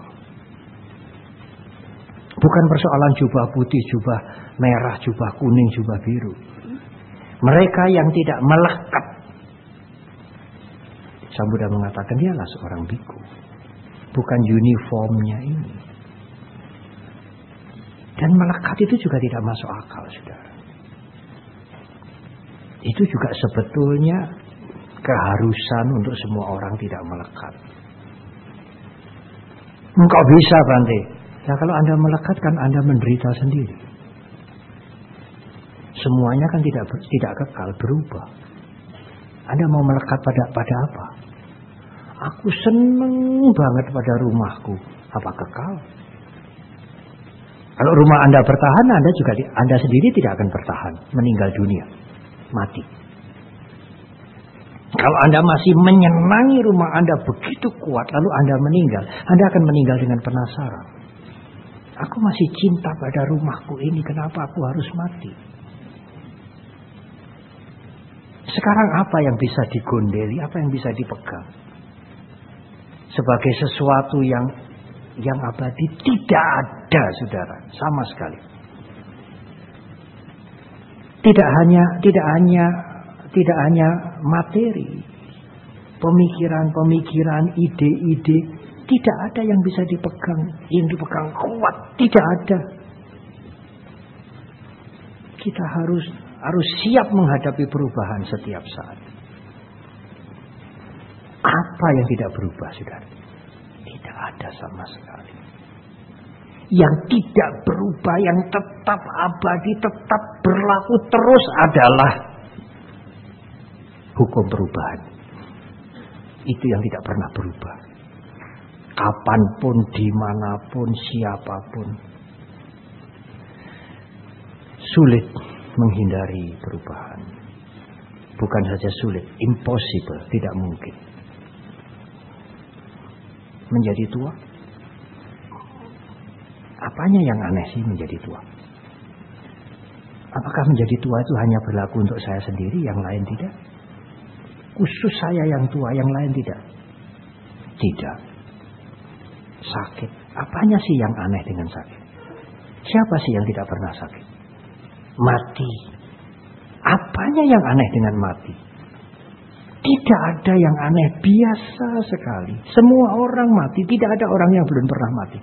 Bukan persoalan jubah putih, jubah merah, jubah kuning, jubah biru. Mereka yang tidak melekat. Sang Buddha mengatakan dialah seorang biku. Bukan uniformnya ini. Dan melekat itu juga tidak masuk akal, saudara. Itu juga sebetulnya keharusan untuk semua orang tidak melekat. Engkau bisa, Bante. Ya kalau Anda melekat kan Anda menderita sendiri. Semuanya kan tidak kekal, berubah. Anda mau melekat pada apa? Aku seneng banget pada rumahku. Apa kekal? Kalau rumah Anda bertahan, Anda sendiri tidak akan bertahan, meninggal dunia, mati. Kalau Anda masih menyenangi rumah Anda begitu kuat, lalu Anda meninggal, Anda akan meninggal dengan penasaran. Aku masih cinta pada rumahku ini, kenapa aku harus mati? Sekarang apa yang bisa digondeli, apa yang bisa dipegang? Sebagai sesuatu yang abadi tidak ada, saudara, sama sekali. Tidak hanya materi, pemikiran, ide-ide, tidak ada yang bisa dipegang, yang dipegang kuat, tidak ada. Kita harus siap menghadapi perubahan setiap saat. Apa yang tidak berubah, saudara? Tidak ada sama sekali. Yang tidak berubah, yang tetap abadi, tetap berlaku terus adalah hukum perubahan. Itu yang tidak pernah berubah. Kapanpun, dimanapun, siapapun. Sulit menghindari perubahan. Bukan saja sulit, impossible, tidak mungkin. Menjadi tua? Apanya yang aneh sih menjadi tua? Apakah menjadi tua itu hanya berlaku untuk saya sendiri, yang lain tidak? Khusus saya yang tua, yang lain tidak? Tidak. Sakit. Apanya sih yang aneh dengan sakit? Siapa sih yang tidak pernah sakit? Mati. Apanya yang aneh dengan mati? Tidak ada yang aneh, biasa sekali. Semua orang mati, tidak ada orang yang belum pernah mati.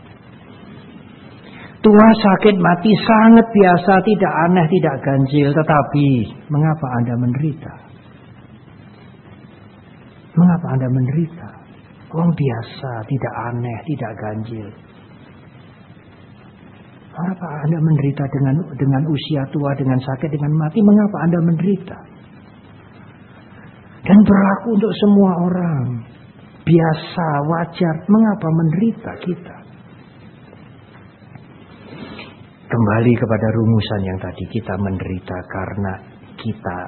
Tua, sakit, mati sangat biasa, tidak aneh, tidak ganjil. Tetapi mengapa Anda menderita? Mengapa Anda menderita? Orang biasa, tidak aneh, tidak ganjil. Mengapa Anda menderita dengan usia tua, dengan sakit, dengan mati? Mengapa Anda menderita? Dan berlaku untuk semua orang. Biasa, wajar. Mengapa menderita kita? Kembali kepada rumusan yang tadi, kita menderita karena kita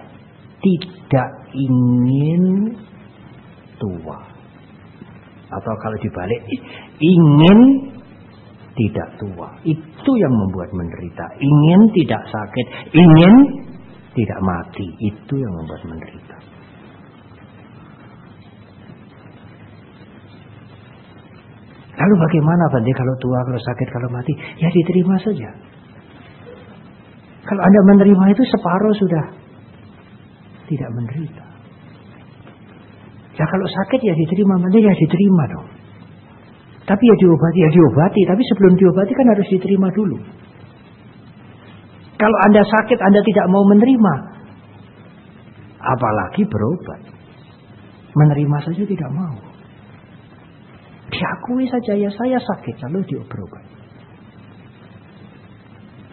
tidak ingin tua. Atau kalau dibalik, ingin tidak tua. Itu yang membuat menderita. Ingin tidak sakit, ingin tidak mati. Itu yang membuat menderita. Lalu bagaimana Bante kalau tua, kalau sakit, kalau mati? Ya diterima saja. Kalau Anda menerima itu separuh sudah tidak menderita. Ya kalau sakit ya diterima, Bante ya diterima dong. Tapi ya diobati. Tapi sebelum diobati kan harus diterima dulu. Kalau Anda sakit, Anda tidak mau menerima. Apalagi berobat. Menerima saja tidak mau. Diakui saja ya saya sakit, lalu diobat.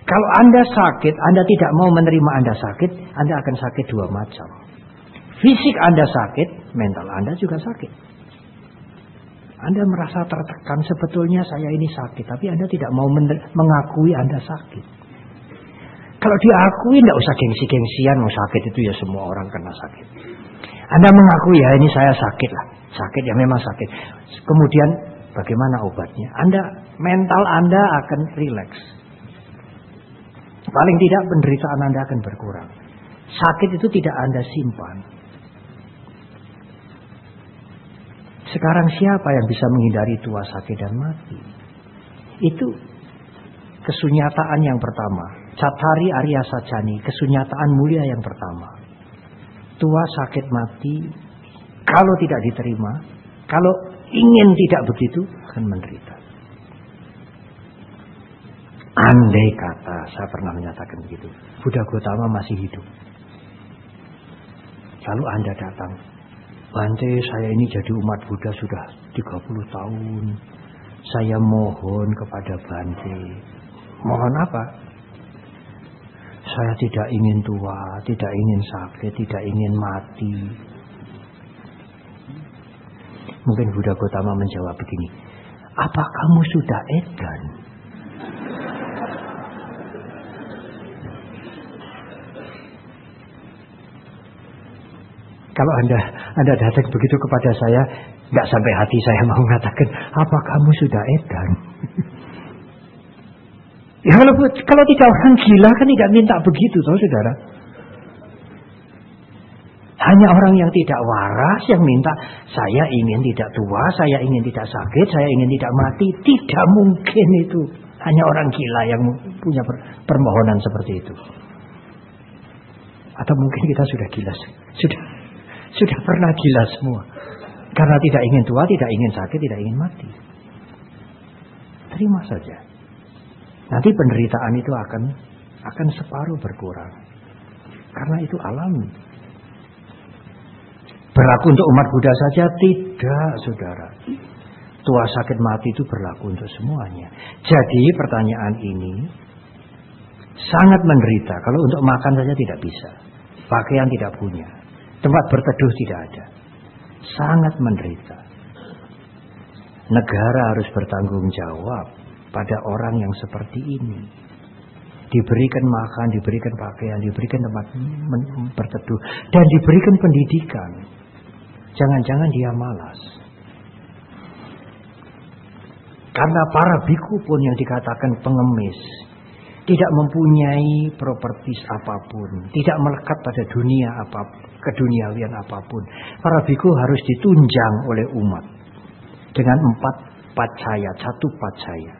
Kalau Anda sakit, Anda tidak mau menerima Anda sakit, Anda akan sakit dua macam. Fisik Anda sakit, mental Anda juga sakit. Anda merasa tertekan, sebetulnya saya ini sakit, tapi Anda tidak mau mengakui Anda sakit. Kalau diakui, tidak usah gengsi-gengsian, mau sakit itu ya semua orang kena sakit. Anda mengakui ya ini saya sakit lah. Sakit ya memang sakit. Kemudian bagaimana obatnya? Mental Anda akan rileks. Paling tidak penderitaan Anda akan berkurang. Sakit itu tidak Anda simpan. Sekarang siapa yang bisa menghindari tua, sakit dan mati? Itu kesunyataan yang pertama. Cattari Arya Sajani, kesunyataan mulia yang pertama. Tua, sakit, mati, kalau tidak diterima, kalau ingin tidak begitu, akan menderita. Andai kata, saya pernah menyatakan begitu, Buddha Gautama masih hidup. Lalu Anda datang, Bante, saya ini jadi umat Buddha sudah 30 tahun. Saya mohon kepada Bante. Mohon apa? Saya tidak ingin tua, tidak ingin sakit, tidak ingin mati. Mungkin Buddha Gautama menjawab begini, apa kamu sudah edan? Kalau Anda datang begitu kepada saya, nggak sampai hati saya mau mengatakan, apa kamu sudah edan? Ya kalau tidak orang gila kan tidak minta begitu, tahu saudara. Hanya orang yang tidak waras yang minta, saya ingin tidak tua, saya ingin tidak sakit, saya ingin tidak mati. Tidak mungkin itu. Hanya orang gila yang punya permohonan seperti itu. Atau mungkin kita sudah gila, sudah pernah gila semua. Karena tidak ingin tua, tidak ingin sakit, tidak ingin mati. Terima saja. Nanti penderitaan itu akan separuh berkurang. Karena itu alami. Berlaku untuk umat Buddha saja? Tidak, saudara. Tua, sakit, mati itu berlaku untuk semuanya. Jadi pertanyaan ini sangat menderita. Kalau untuk makan saja tidak bisa. Pakaian tidak punya. Tempat berteduh tidak ada. Sangat menderita. Negara harus bertanggung jawab pada orang yang seperti ini. Diberikan makan, diberikan pakaian, diberikan tempat berteduh, dan diberikan pendidikan. Jangan-jangan dia malas. Karena para biku pun yang dikatakan pengemis, tidak mempunyai propertis apapun, tidak melekat pada dunia keduniawian apapun. Para biku harus ditunjang oleh umat dengan 4 pacaya, 1 pacaya.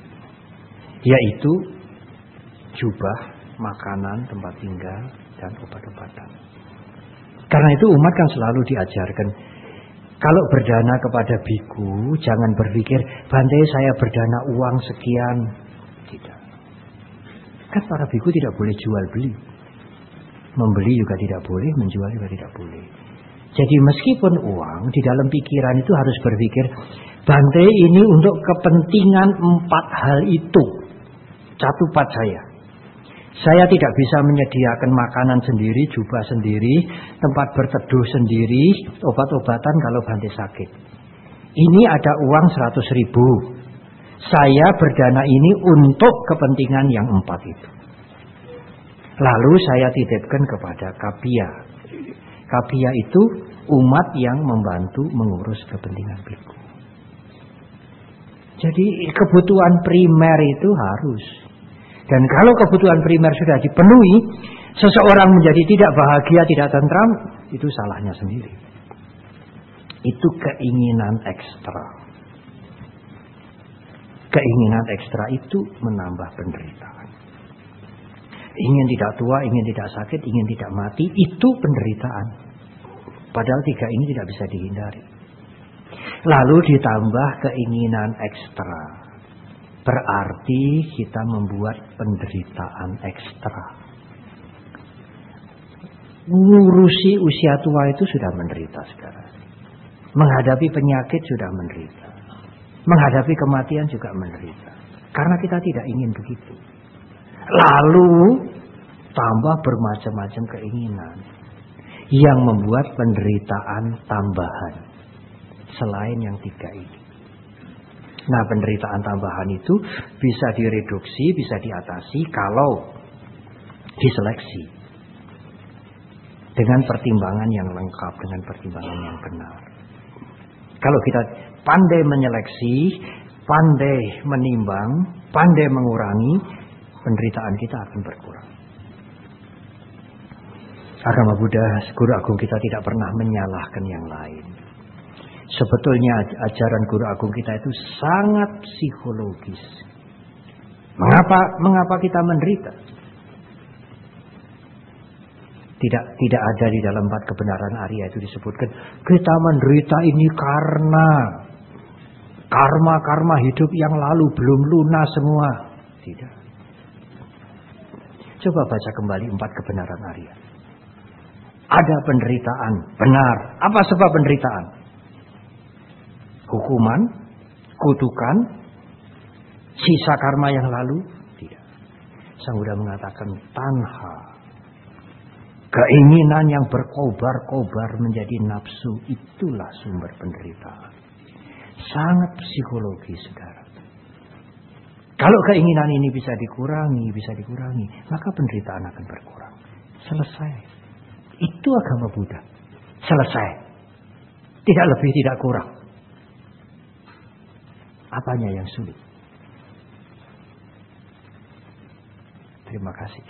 Yaitu jubah, makanan, tempat tinggal, dan obat-obatan. Karena itu umat kan selalu diajarkan, kalau berdana kepada biku, jangan berpikir, Bante saya berdana uang sekian. Tidak. Kan para biku tidak boleh jual beli. Membeli juga tidak boleh, menjual juga tidak boleh. Jadi meskipun uang, di dalam pikiran itu harus berpikir, Bante ini untuk kepentingan 4 hal itu. Catupat saya tidak bisa menyediakan makanan sendiri, jubah sendiri, tempat berteduh sendiri, obat-obatan kalau Bante sakit. Ini ada uang 100.000. Saya berdana ini untuk kepentingan yang 4 itu. Lalu saya titipkan kepada Kapia. Kapia itu umat yang membantu mengurus kepentingan biku. Jadi kebutuhan primer itu harus. Dan kalau kebutuhan primer sudah dipenuhi, seseorang menjadi tidak bahagia, tidak tentram, itu salahnya sendiri. Itu keinginan ekstra. Keinginan ekstra itu menambah penderitaan. Ingin tidak tua, ingin tidak sakit, ingin tidak mati, itu penderitaan. Padahal 3 ini tidak bisa dihindari. Lalu ditambah keinginan ekstra. Berarti kita membuat penderitaan ekstra. Ngurusi usia tua itu sudah menderita sekarang. Menghadapi penyakit sudah menderita. Menghadapi kematian juga menderita. Karena kita tidak ingin begitu. Lalu tambah bermacam-macam keinginan yang membuat penderitaan tambahan selain yang 3 ini. Nah, penderitaan tambahan itu bisa direduksi, bisa diatasi kalau diseleksi dengan pertimbangan yang lengkap, dengan pertimbangan yang benar. Kalau kita pandai menyeleksi, pandai menimbang, pandai mengurangi, penderitaan kita akan berkurang. Agama Buddha, Guru Agung kita tidak pernah menyalahkan yang lain. Sebetulnya ajaran Guru Agung kita itu sangat psikologis. Mengapa kita menderita? Tidak ada di dalam 4 kebenaran Arya itu disebutkan kita menderita ini karena karma hidup yang lalu belum lunas semua. Tidak. Coba baca kembali 4 kebenaran Arya. Ada penderitaan, benar. Apa sebab penderitaan? Hukuman, kutukan, sisa karma yang lalu? Tidak. Sang Buddha mengatakan tanha. Keinginan yang berkobar-kobar menjadi nafsu, itulah sumber penderitaan. Sangat psikologis, saudara. Kalau keinginan ini bisa dikurangi, maka penderitaan akan berkurang. Selesai. Itu agama Buddha. Selesai. Tidak lebih, tidak kurang. Apanya yang sulit? Terima kasih.